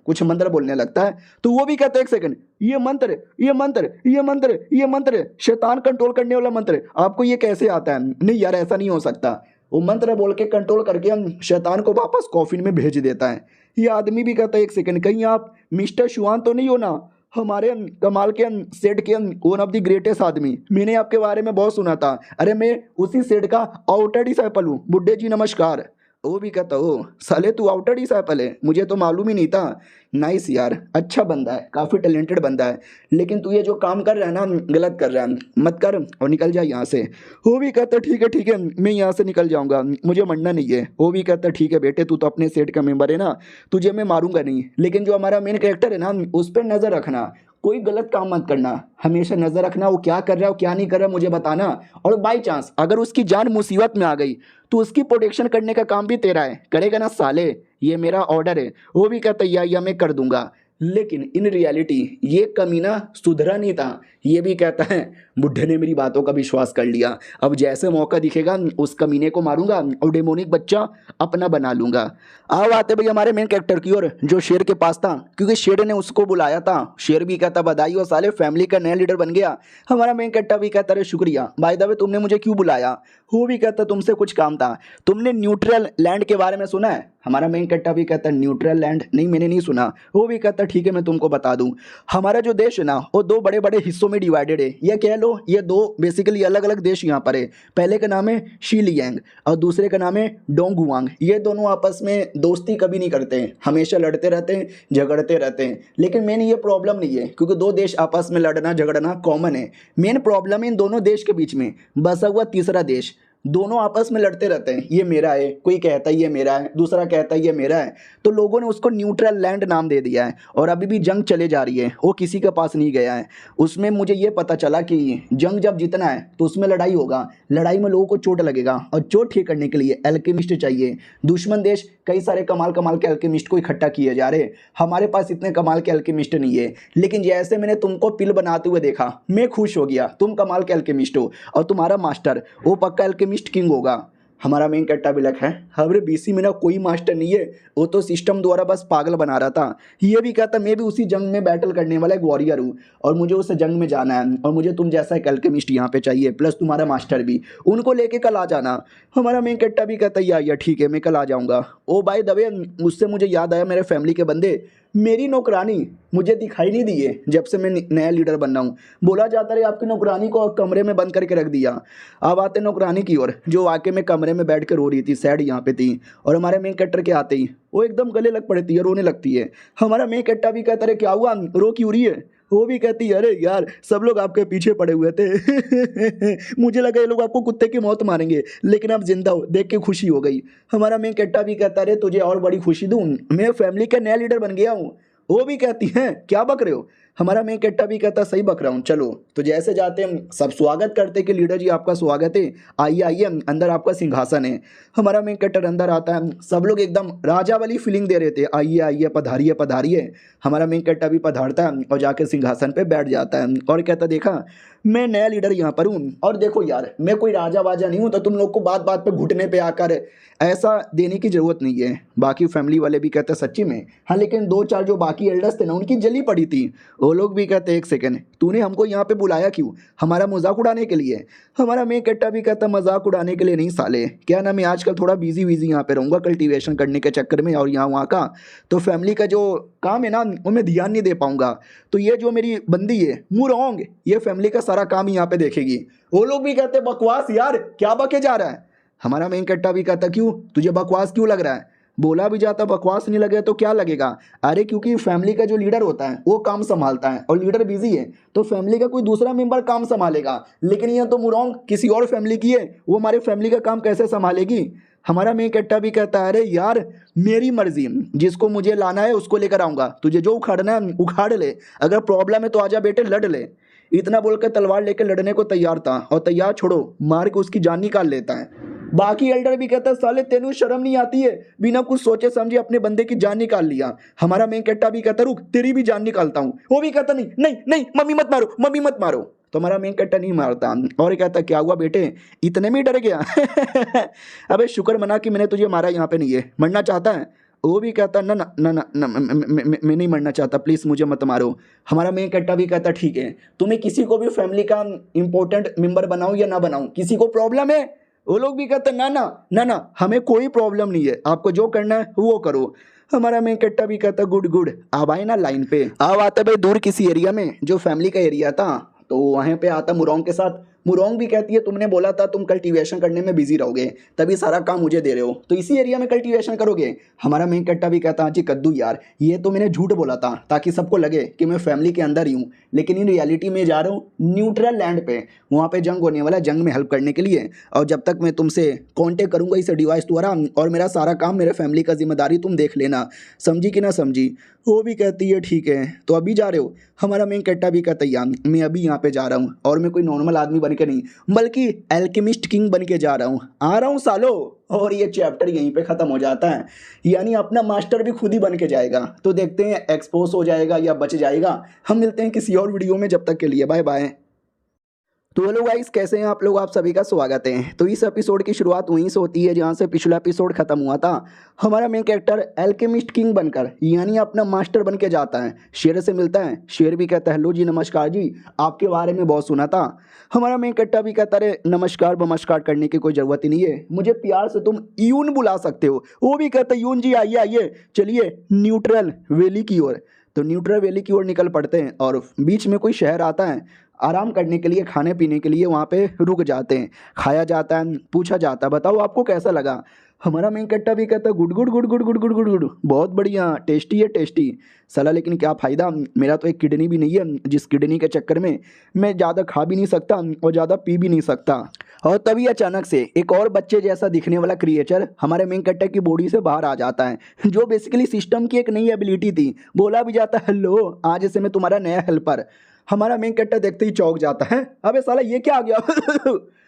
कुछ मंत्र बोलने लगता है। तो वो भी कहता है एक सेकंड, ये मंत्र ये मंत्र ये मंत्र ये मंत्र शैतान कंट्रोल करने वाला मंत्र, आपको ये कैसे आता है। नहीं यार ऐसा नहीं हो सकता। वो मंत्र बोल के कंट्रोल करके हम शैतान को वापस कॉफिन में भेज देता है। ये आदमी भी कहता है एक सेकंड, कहीं आप मिस्टर शुआन तो नहीं हो ना, हमारे कमाल के सेठ के वन ऑफ द ग्रेटेस्ट आदमी, मैंने आपके बारे में बहुत सुना था। अरे मैं उसी सेठ का आउटर डिसाइपल हूँ, बुड्ढे जी नमस्कार। वो भी कहता हो साले तू आउटर डिसाइपल है, मुझे तो मालूम ही नहीं था। नाइस यार, अच्छा बंदा है, काफ़ी टैलेंटेड बंदा है, लेकिन तू ये जो काम कर रहा है ना गलत कर रहा है, मत कर और निकल जा यहाँ से। वो भी कहता ठीक है मैं यहाँ से निकल जाऊँगा, मुझे मरना नहीं है। वो भी कहता ठीक है बेटे, तू तो अपने सेठ का मेंबर है ना, तुझे मैं मारूंगा नहीं, लेकिन जो हमारा मेन कैरेक्टर है ना उस पर नज़र रखना, कोई गलत काम मत करना, हमेशा नजर रखना वो क्या कर रहा है वो क्या नहीं कर रहा मुझे बताना। और बाई चांस अगर उसकी जान मुसीबत में आ गई तो उसकी प्रोटेक्शन करने का काम भी तेरा है, करेगा ना साले, ये मेरा ऑर्डर है। वो भी कहता है या मैं कर दूंगा, लेकिन इन रियलिटी ये कमीना सुधरा नहीं था। ये भी कहता है बुढ़े ने मेरी बातों का विश्वास कर लिया, अब जैसे मौका दिखेगा उस कमीने को मारूंगा और डेमोनिक बच्चा अपना बना लूंगा। अब आते भाई हमारे मेन कैरेक्टर की ओर, जो शेर के पास था, क्योंकि शेर ने उसको बुलाया था। शेर भी कहता बधाई हो साले, फैमिली का नया लीडर बन गया। हमारा मेन कैरेक्टर भी कहता अरे शुक्रिया, बाय द वे तुमने मुझे क्यों बुलाया। वो भी कहता तुमसे कुछ काम था। तुमने न्यूट्रल लैंड के बारे में सुना है। हमारा मेन कैरेक्टर भी कहता न्यूट्रल लैंड नहीं मैंने नहीं सुना। वो भी कहता ठीक है मैं तुमको बता दूं, हमारा जो देश है ना वो दो बड़े बड़े हिस्सों में डिवाइडेड है, ये कह लो ये दो बेसिकली अलग अलग देश यहाँ पर है। पहले का नाम है शीलियांग और दूसरे का नाम है डोंगुआंग। ये दोनों आपस में दोस्ती कभी नहीं करते हैं, हमेशा लड़ते रहते हैं, झगड़ते रहते हैं। लेकिन मेन ये प्रॉब्लम नहीं है, क्योंकि दो देश आपस में लड़ना झगड़ना कॉमन है। मेन प्रॉब्लम है इन दोनों देश के बीच में बसा हुआ तीसरा देश। दोनों आपस में लड़ते रहते हैं, ये मेरा है, कोई कहता है ये मेरा है, दूसरा कहता है ये मेरा है, तो लोगों ने उसको न्यूट्रल लैंड नाम दे दिया है। और अभी भी जंग चले जा रही है, वो किसी के पास नहीं गया है। उसमें मुझे ये पता चला कि जंग जब जीतना है तो उसमें लड़ाई होगा, लड़ाई में लोगों को चोट लगेगा और चोट ठीक करने के लिए एल्केमिस्ट चाहिए। दुश्मन देश कई सारे कमाल कमाल के एल्केमिस्ट को इकट्ठा किए जा रहे, हमारे पास इतने कमाल के एल्केमिस्ट नहीं है। लेकिन जैसे मैंने तुमको पिल बनाते हुए देखा मैं खुश हो गया, तुम कमाल के एल्केमिस्ट हो और तुम्हारा मास्टर वो पक्का एल्केमिस्ट किंग होगा। हमारा मेन कैरेक्टर भी लग है हमारे बीसी में ना कोई मास्टर नहीं है, वो तो सिस्टम द्वारा बस पागल बना रहा था। ये भी कहता मैं भी उसी जंग में बैटल करने वाला एक वॉरियर हूँ और मुझे उस जंग में जाना है और मुझे तुम जैसा एक एल्केमिस्ट यहाँ पे चाहिए, प्लस तुम्हारा मास्टर भी, उनको लेके कल आ जाना। हमारा मेन कैरेक्टर भी कहता है या ठीक है मैं कल आ जाऊँगा। ओ बाय द वे उससे मुझे याद आया मेरे फैमिली के बंदे, मेरी नौकरानी मुझे दिखाई नहीं दी है जब से मैं नया लीडर बनना हूँ। बोला जाता है आपकी नौकरानी को कमरे में बंद करके रख दिया। अब आते नौकरानी की ओर, जो वाकई में कमरे में बैठ के रो रही थी, सैड यहाँ पे थी। और हमारे मेन कैरेक्टर के आते ही वो एकदम गले लग पड़ती है, रोने लगती है। हमारा मेन कैरेक्टर भी कहता है क्या हुआ, रो क्यों रही है। वो भी कहती है अरे यार सब लोग आपके पीछे पड़े हुए थे मुझे लगा ये लोग आपको कुत्ते की मौत मारेंगे, लेकिन आप जिंदा हो देख के खुशी हो गई। हमारा मेन कैरेक्टर भी कहता है तुझे और बड़ी खुशी दूं, मैं फैमिली का नया लीडर बन गया हूँ। वो भी कहती हैं क्या बक रहे हो। हमारा मेन कैरेक्टर भी कहता सही बक रहा हूँ। चलो तो जैसे जाते हम सब स्वागत करते कि लीडर जी आपका स्वागत है, आइए आइए अंदर आपका सिंहासन है। हमारा मेन कैरेक्टर अंदर आता है, सब लोग एकदम राजा वाली फीलिंग दे रहे थे, आइए आइए पधारिए पधारिए। हमारा मेन कैरेक्टर भी पधारता है और जाके सिंहासन पे बैठ जाता है और कहता देखा मैं नया लीडर यहाँ पर हूँ और देखो यार मैं कोई राजा वाजा नहीं हूँ, तो तुम लोग को बात बात पे घुटने पे आकर ऐसा देने की ज़रूरत नहीं है। बाकी फैमिली वाले भी कहते हैं सच्ची में हाँ, लेकिन दो चार जो बाकी एल्डर्स थे ना उनकी जली पड़ी थी। वो लोग भी कहते एक सेकंड, तूने हमको यहाँ पे बुलाया क्यों? हमारा मजाक उड़ाने के लिए? हमारा मेन कट्टा भी कहता मजाक उड़ाने के लिए नहीं साले, क्या ना मैं आजकल थोड़ा बिजी यहाँ पे रहूँगा कल्टीवेशन करने के चक्कर में और यहाँ वहाँ का, तो फैमिली का जो काम है ना वो मैं ध्यान नहीं दे पाऊंगा। तो ये जो मेरी बंदी है मुरोंग, ये फैमिली का सारा काम यहाँ पे देखेगी। वो लोग भी कहते बकवास यार, क्या बके जा रहा है? हमारा मेन कट्टा भी कहता क्यों, तुझे बकवास क्यों लग रहा है? बोला भी जाता बकवास नहीं लगे तो क्या लगेगा? अरे क्योंकि फैमिली का जो लीडर होता है वो काम संभालता है और लीडर बिजी है तो फैमिली का कोई दूसरा मेंबर काम संभालेगा, लेकिन ये तो मुरोंग किसी और फैमिली की है, वो हमारे फैमिली का काम कैसे संभालेगी? हमारा मेन कट्टा भी कहता है अरे यार मेरी मर्जी, जिसको मुझे लाना है उसको लेकर आऊंगा, तुझे जो उखाड़ना है उखाड़ ले, अगर प्रॉब्लम है तो आजा बेटे लड़ ले। इतना बोलकर तलवार लेकर लड़ने को तैयार था और तैयार छोड़ो मार के उसकी जान निकाल लेता है। बाकी एल्डर भी कहता है साले तेनू शर्म नहीं आती है, बिना कुछ सोचे समझे अपने बंदे की जान निकाल लिया। हमारा मेन कट्टा भी कहता रुक तेरी भी जान निकालता हूँ। वो भी कहता नहीं नहीं नहीं मम्मी मत मारो, मम्मी मत मारो। तो हमारा मेन कट्टा नहीं मारता और कहता क्या हुआ बेटे इतने में डर गया? अबे शुक्र मना कि मैंने तुझे मारा, यहाँ पे नहीं है, मरना चाहता है? वो भी कहता ना ना ना ना, ना मैं नहीं मरना चाहता, प्लीज़ मुझे मत मारो। हमारा मेन कट्टा भी कहता ठीक है, तुम्हें किसी को भी फैमिली का इंपॉर्टेंट मेंबर बनाऊं या ना बनाऊं, किसी को प्रॉब्लम है? वो लोग भी कहते ना ना ना ना हमें कोई प्रॉब्लम नहीं है, आपको जो करना है वो करो। हमारा मेन कट्टा भी कहता गुड गुड। अब आए ना लाइन पे, अब आता भाई दूर किसी एरिया में जो फैमिली का एरिया था, तो वहाँ पे आता मुरोंग के साथ। मुरोंग भी कहती है तुमने बोला था तुम कल्टीवेशन करने में बिजी रहोगे, तभी सारा काम मुझे दे रहे हो, तो इसी एरिया में कल्टीवेशन करोगे? हमारा मेन कट्टा भी कहता हाँ जी कद्दू यार, ये तो मैंने झूठ बोला था ताकि सबको लगे कि मैं फैमिली के अंदर ही हूँ, लेकिन इन रियलिटी में जा रहा हूँ न्यूट्रल लैंड पे, वहाँ पे जंग होने वाला, जंग में हेल्प करने के लिए। और जब तक मैं तुमसे कॉन्टेक्ट करूँगा इस डिवाइस द्वारा, और मेरा सारा काम मेरे फैमिली का जिम्मेदारी तुम देख लेना, समझी कि ना समझी? वो भी कहती है ठीक है। तो अभी जा रहे हो? हमारा मेन कट्टा भी कहता है मैं अभी यहाँ पे जा रहा हूँ, और मैं कोई नॉर्मल आदमी बन के नहीं बल्कि एल्केमिस्ट किंग बन के जा रहा हूँ, आ रहा हूँ सालो। और ये चैप्टर यहीं पे ख़त्म हो जाता है, यानी अपना मास्टर भी खुद ही बन के जाएगा। तो देखते हैं एक्सपोज हो जाएगा या बच जाएगा। हम मिलते हैं किसी और वीडियो में, जब तक के लिए बाय बाय। तो हेलो गाइस, कैसे हैं आप लोग? आप सभी का स्वागत है। तो इस एपिसोड की शुरुआत वहीं से होती है जहां से पिछला एपिसोड खत्म हुआ था। हमारा मेन कैरेक्टर एल्केमिस्ट किंग बनकर यानी अपना मास्टर बन के जाता है, शेर से मिलता है। शेर भी कहता है हेलो जी, नमस्कार जी, आपके बारे में बहुत सुना था। हमारा मेन कैरेक्टर भी कहता है नमस्कार बमस्कार करने की कोई ज़रूरत ही नहीं है, मुझे प्यार से तुम यून बुला सकते हो। वो भी कहता है यून जी आइए आइए, चलिए न्यूट्रल वैली की ओर। तो न्यूट्रल वैली की ओर निकल पड़ते हैं और बीच में कोई शहर आता है, आराम करने के लिए, खाने पीने के लिए वहाँ पे रुक जाते हैं। खाया जाता है, पूछा जाता है बताओ आपको कैसा लगा? हमारा मेन कट्टा भी कहता है good good good good good good good good, बहुत बढ़िया, टेस्टी है टेस्टी। साला लेकिन क्या फ़ायदा, मेरा तो एक किडनी भी नहीं है, जिस किडनी के चक्कर में मैं ज़्यादा खा भी नहीं सकता और ज़्यादा पी भी नहीं सकता। और तभी अचानक से एक और बच्चे जैसा दिखने वाला क्रिएचर हमारे मेन कट्टा की बॉडी से बाहर आ जाता है, जो बेसिकली सिस्टम की एक नई एबिलिटी थी। बोला भी जाता है हेलो, आज से मैं तुम्हारा नया हेल्पर। हमारा मेन कट्टा देखते ही चौंक जाता है, अबे साला ये क्या आ गया?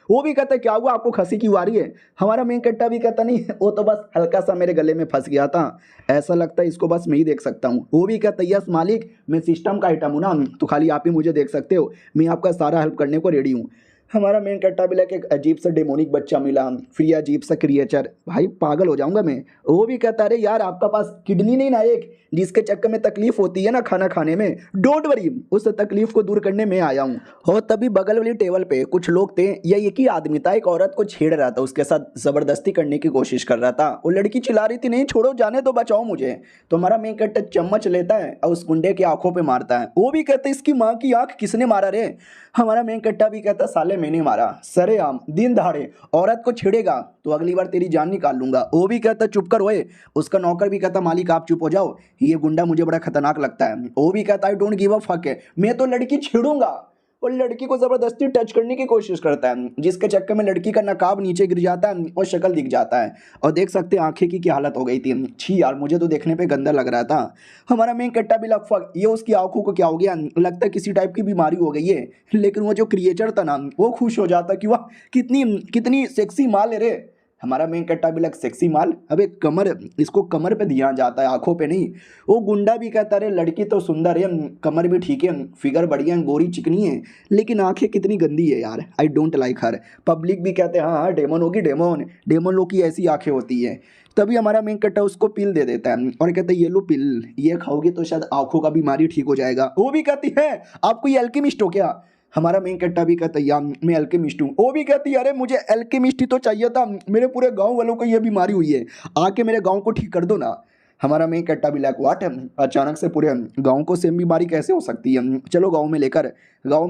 वो भी कहता है क्या हुआ आपको, खंसी क्यों आ रही है? हमारा मेन कट्टा भी कहता नहीं वो तो बस हल्का सा मेरे गले में फंस गया था, ऐसा लगता है इसको बस मैं ही देख सकता हूँ। वो भी कहता है यस मालिक, मैं सिस्टम का आइटम हूँ ना, तो खाली आप ही मुझे देख सकते हो, मैं आपका सारा हेल्प करने को रेडी हूँ। हमारा मेन कट्टा भी लगे एक अजीब सा डेमोनिक बच्चा मिला, फिर अजीब सा क्रिएचर, भाई पागल हो जाऊंगा मैं। वो भी कहता अरे यार आपका पास किडनी नहीं ना एक, जिसके चक्कर में तकलीफ होती है ना खाना खाने में, डोंट वरी, उस तकलीफ को दूर करने में आया हूँ। और तभी बगल वाली टेबल पे कुछ लोग थे, या एक ही आदमी था, एक औरत को छेड़ रहा था, उसके साथ जबरदस्ती करने की कोशिश कर रहा था। वो लड़की चिल्ला रही थी नहीं छोड़ो, जाने दो, बचाओ मुझे। तो हमारा मेन कट्टा चम्मच लेता है और उस गुंडे की आंखों पे मारता है। वो भी कहते इसकी माँ की आंख किसने मारा रे? हमारा मेन कट्टा भी कहता साले मैंने मारा, सरेआम दिन दहाड़े औरत को छेड़ेगा तो अगली बार तेरी जान निकाल लूंगा। वो भी कहता चुप कर ओए। उसका नौकर भी कहता मालिक आप चुप हो जाओ, ये गुंडा मुझे बड़ा खतरनाक लगता है। वो भी कहता है डोंट गिव अ फक है, मैं तो लड़की छेड़ूंगा। और लड़की को जबरदस्ती टच करने की कोशिश करता है, जिसके चक्कर में लड़की का नकाब नीचे गिर जाता है और शक्ल दिख जाता है। और देख सकते हैं आंखें की क्या हालत हो गई थी। छी यार, मुझे तो देखने पे गंदा लग रहा था। हमारा मेन कट्टा भी लगभग ये उसकी आंखों को क्या हो गया, लगता है किसी टाइप की बीमारी हो गई है। लेकिन वो जो क्रिएचर था ना, वो खुश हो जाता कि वाह कितनी कितनी सेक्सी माल है रे, हमारा मेन कट्टा भी लग सेक्सी माल। अबे कमर, इसको कमर पे ध्यान जाता है, आंखों पे नहीं। वो गुंडा भी कहता है लड़की तो सुंदर है, कमर भी ठीक है, फिगर बढ़िया है, गोरी चिकनी है, लेकिन आंखें कितनी गंदी है यार, I don't like her. Public भी कहते हैं हाँ हाँ डेमन होगी, डेमन डेमन लोग की ऐसी आंखें होती है। तभी हमारा मेन कट्टा उसको पिल दे देता है और कहता है ये लो पिल, ये खाओगे तो शायद आंखों का बीमारी ठीक हो जाएगा। वो भी कहती है आपको ये एल्केमिस्ट हो क्या? हमारा मेन कट्टा भी कहता है यार मैं एल्केमिस्ट हूँ। वो भी कहती है अरे मुझे एल्केमिस्ट ही तो चाहिए था, मेरे पूरे गांव वालों को ये बीमारी हुई है, आके मेरे गांव को ठीक कर दो ना। हमारा मेन कट्टा भी लाइक व्हाट, अचानक से पूरे गांव को सेम बीमारी कैसे हो सकती है? चलो गांव में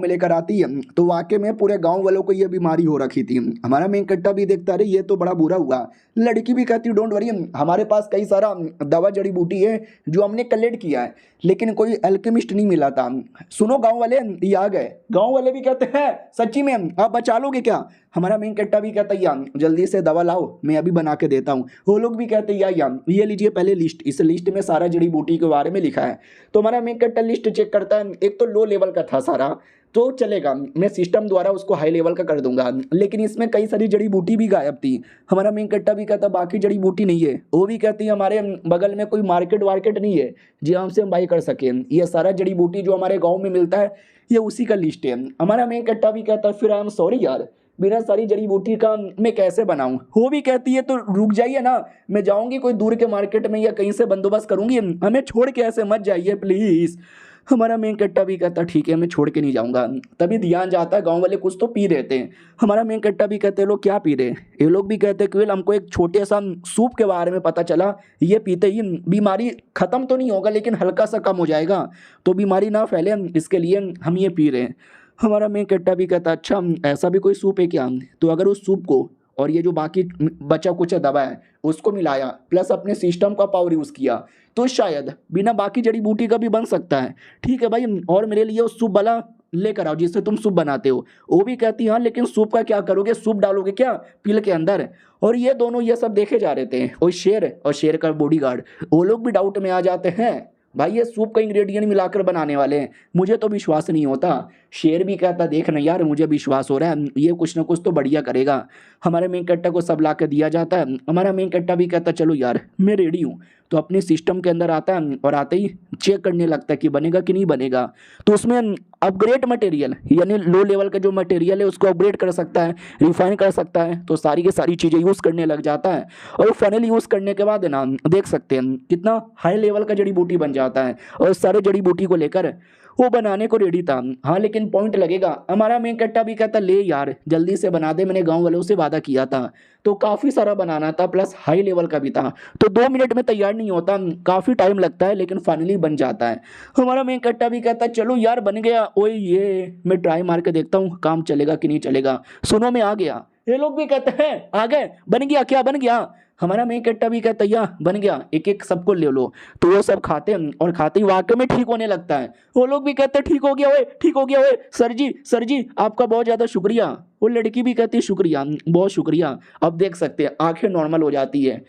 लेकर आती है तो वाकई में पूरे गांव वालों को ये बीमारी हो रखी थी। हमारा मेन कट्टा भी देखता अरे ये तो बड़ा बुरा हुआ। लड़की भी कहती डोंट वरी, हमारे पास कई सारा दवा जड़ी बूटी है जो हमने कलेक्ट किया है, लेकिन कोई एल्केमिस्ट नहीं मिला था। सुनो गांव वाले, ये आ गए। गांव वाले भी कहते हैं सच्ची में आप बचा लोगे क्या? हमारा मेन कट्टा भी कहता है यार जल्दी से दवा लाओ, मैं अभी बना के देता हूँ। वो लोग भी कहते हैं यार ये लीजिए पहले लिस्ट, इस लिस्ट में सारा जड़ी बूटी के बारे में लिखा है। तो हमारा मेन कट्टा लिस्ट चेक करता है, एक तो लो लेवल का था सारा तो चलेगा, मैं सिस्टम द्वारा उसको हाई लेवल का कर दूंगा, लेकिन इसमें कई सारी जड़ी बूटी भी गायब थी। हमारा मेन कट्टा भी कहता बाकी जड़ी बूटी नहीं है। वो भी कहती है हमारे बगल में कोई मार्केट वार्केट नहीं है जी हमसे हम बाई कर सकें, ये सारा जड़ी बूटी जो हमारे गाँव में मिलता है ये उसी का लिस्ट है। हमारा मेन कट्टा भी कहता है फिर आई एम सॉरी यार, बिना सारी जड़ी बूटी का मैं कैसे बनाऊं? वो भी कहती है तो रुक जाइए ना, मैं जाऊंगी कोई दूर के मार्केट में या कहीं से बंदोबस्त करूंगी, हमें छोड़ के ऐसे मत जाइए प्लीज। हमारा मेन कट्टा भी कहता ठीक है मैं छोड़ के नहीं जाऊंगा। तभी ध्यान जाता है गांव वाले कुछ तो पी रहे थे। हमारा मेन कट्टा भी कहते हैं लोग क्या पी रहे? ये लोग भी कहते हैं कि हमको एक छोटे सा सूप के बारे में पता चला, ये पीते ही बीमारी खत्म तो नहीं होगा लेकिन हल्का सा कम हो जाएगा, तो बीमारी ना फैले इसके लिए हम ये पी रहे हैं। हमारा मेन कट्टा भी कहता अच्छा ऐसा भी कोई सूप है क्या? तो अगर उस सूप को और ये जो बाकी बचा कुछ दवा है उसको मिलाया प्लस अपने सिस्टम का पावर यूज़ किया तो शायद बिना बाकी जड़ी बूटी का भी बन सकता है। ठीक है भाई, और मेरे लिए उस सूप वाला लेकर आओ जिससे तुम सूप बनाते हो। वो भी कहती हाँ लेकिन सूप का क्या करोगे, सूप डालोगे क्या पिल के अंदर? और ये दोनों ये सब देखे जा रहे थे, और शेर का बॉडीगार्ड वो लोग भी डाउट में आ जाते हैं भाई ये सूप का इंग्रेडिएंट मिलाकर बनाने वाले हैं, मुझे तो विश्वास नहीं होता। शेर भी कहता देख ना यार मुझे विश्वास हो रहा है, ये कुछ ना कुछ तो बढ़िया करेगा। हमारे मेन कट्टा को सब ला कर दिया जाता है। हमारा मेन कट्टा भी कहता चलो यार मैं रेडी हूँ, तो अपने सिस्टम के अंदर आता है और आते ही चेक करने लगता है कि बनेगा कि नहीं बनेगा। तो उसमें अपग्रेड मटेरियल यानी लो लेवल का जो मटेरियल है उसको अपग्रेड कर सकता है, रिफाइन कर सकता है, तो सारी की सारी चीज़ें यूज़ करने लग जाता है। और फाइनल यूज़ करने के बाद ना देख सकते हैं कितना हाई लेवल का जड़ी बूटी बन जाता है, और सारे जड़ी बूटी को लेकर वो बनाने को रेडी था। हाँ लेकिन पॉइंट लगेगा। हमारा मेन कट्टा भी कहता ले यार जल्दी से बना दे, मैंने गांव वालों से वादा किया था, तो काफ़ी सारा बनाना था प्लस हाई लेवल का भी था, तो 2 मिनट में तैयार नहीं होता, काफ़ी टाइम लगता है लेकिन फाइनली बन जाता है। हमारा मेन कट्टा भी कहता चलो यार बन गया, ओए ये मैं ट्राई मार के देखता हूँ काम चलेगा कि नहीं चलेगा। सुनो मैं आ गया। ये लोग भी कहते हैं आ गए, बन गया क्या बन गया? हमारा मेन कट्टा भी कहता या बन गया, एक एक सबको ले लो। तो वो सब खाते हैं और खाते ही वाकई में ठीक होने लगता है। वो लोग भी कहते हैं ठीक हो गया ओए, ठीक हो गया ओए, सर जी आपका बहुत ज़्यादा शुक्रिया। वो लड़की भी कहती है शुक्रिया, बहुत शुक्रिया। अब देख सकते हैं आंखें नॉर्मल हो जाती है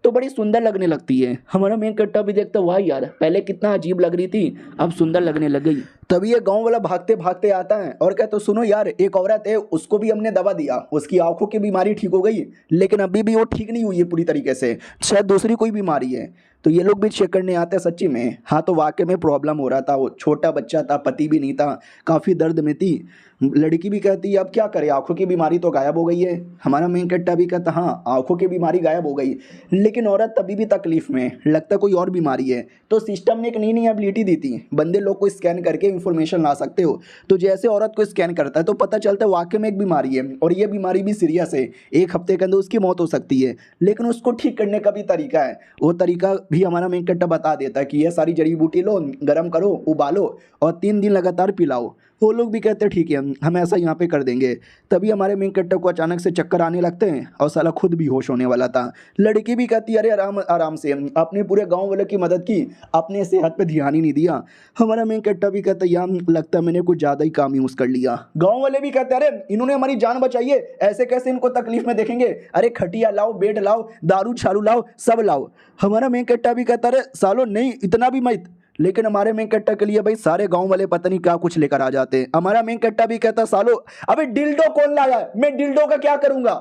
तो बड़ी सुंदर लगने लगती है। हमारा मेन कट्टा भी देखता वाह यार पहले कितना अजीब लग रही थी अब सुंदर लगने लग गई। तभी ये गांव वाला भागते भागते आता है और कहता सुनो यार एक औरत है उसको भी हमने दवा दिया, उसकी आंखों की बीमारी ठीक हो गई लेकिन अभी भी वो ठीक नहीं हुई है पूरी तरीके से, शायद दूसरी कोई बीमारी है। तो ये लोग भी चेक करने आते हैं सच्ची में हाँ तो वाकई में प्रॉब्लम हो रहा था, वो छोटा बच्चा था, पति भी नहीं था, काफ़ी दर्द में थी। लड़की भी कहती है अब क्या करें आंखों की बीमारी तो गायब हो गई है। हमारा मेन कट्टा भी कहता हाँ आंखों की बीमारी गायब हो गई लेकिन औरत तभी भी तकलीफ में, लगता कोई और बीमारी है। तो सिस्टम ने एक नई नई एबिलिटी दी थी, बंदे लोग को स्कैन करके इन्फॉर्मेशन ला सकते हो। तो जैसे औरत को स्कैन करता है तो पता चलता है वाकई में एक बीमारी है और ये बीमारी भी सीरियस है, 1 हफ्ते के अंदर उसकी मौत हो सकती है, लेकिन उसको ठीक करने का भी तरीका है। वो तरीका भी हमारा मेन कट्टा बता देता है कि ये सारी जड़ी बूटी लो, गर्म करो, उबालो और 3 दिन लगातार पिलाओ। वो लोग भी कहते हैं ठीक है हम ऐसा यहाँ पे कर देंगे। तभी हमारे मेन कट्टा को अचानक से चक्कर आने लगते हैं और साला खुद भी होश होने वाला था। लड़की भी कहती है अरे आराम से, अपने पूरे गांव वाले की मदद की, अपने सेहत पे ध्यान ही नहीं दिया। हमारा मेन कट्टा भी कहता है यार लगता है मैंने कुछ ज़्यादा ही काम यूज़ कर लिया। गाँव वाले भी कहते हैं अरे इन्होंने हमारी जान बचाई है, ऐसे कैसे इनको तकलीफ में देखेंगे, अरे खटिया लाओ, बेड लाओ, दारू छारू लाओ, सब लाओ। हमारा मेन कट्टा भी कहता अरे सालो नहीं इतना भी मत, लेकिन हमारे मेन कट्टा के लिए भाई सारे गांव वाले पता नहीं क्या कुछ लेकर आ जाते हैं। हमारा मेन कट्टा भी कहता सालो अबे डिल्डो कौन लाया, मैं डिल्डो का क्या करूंगा।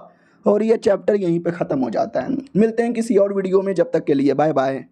और ये चैप्टर यहीं पे ख़त्म हो जाता है। मिलते हैं किसी और वीडियो में, जब तक के लिए बाय बाय।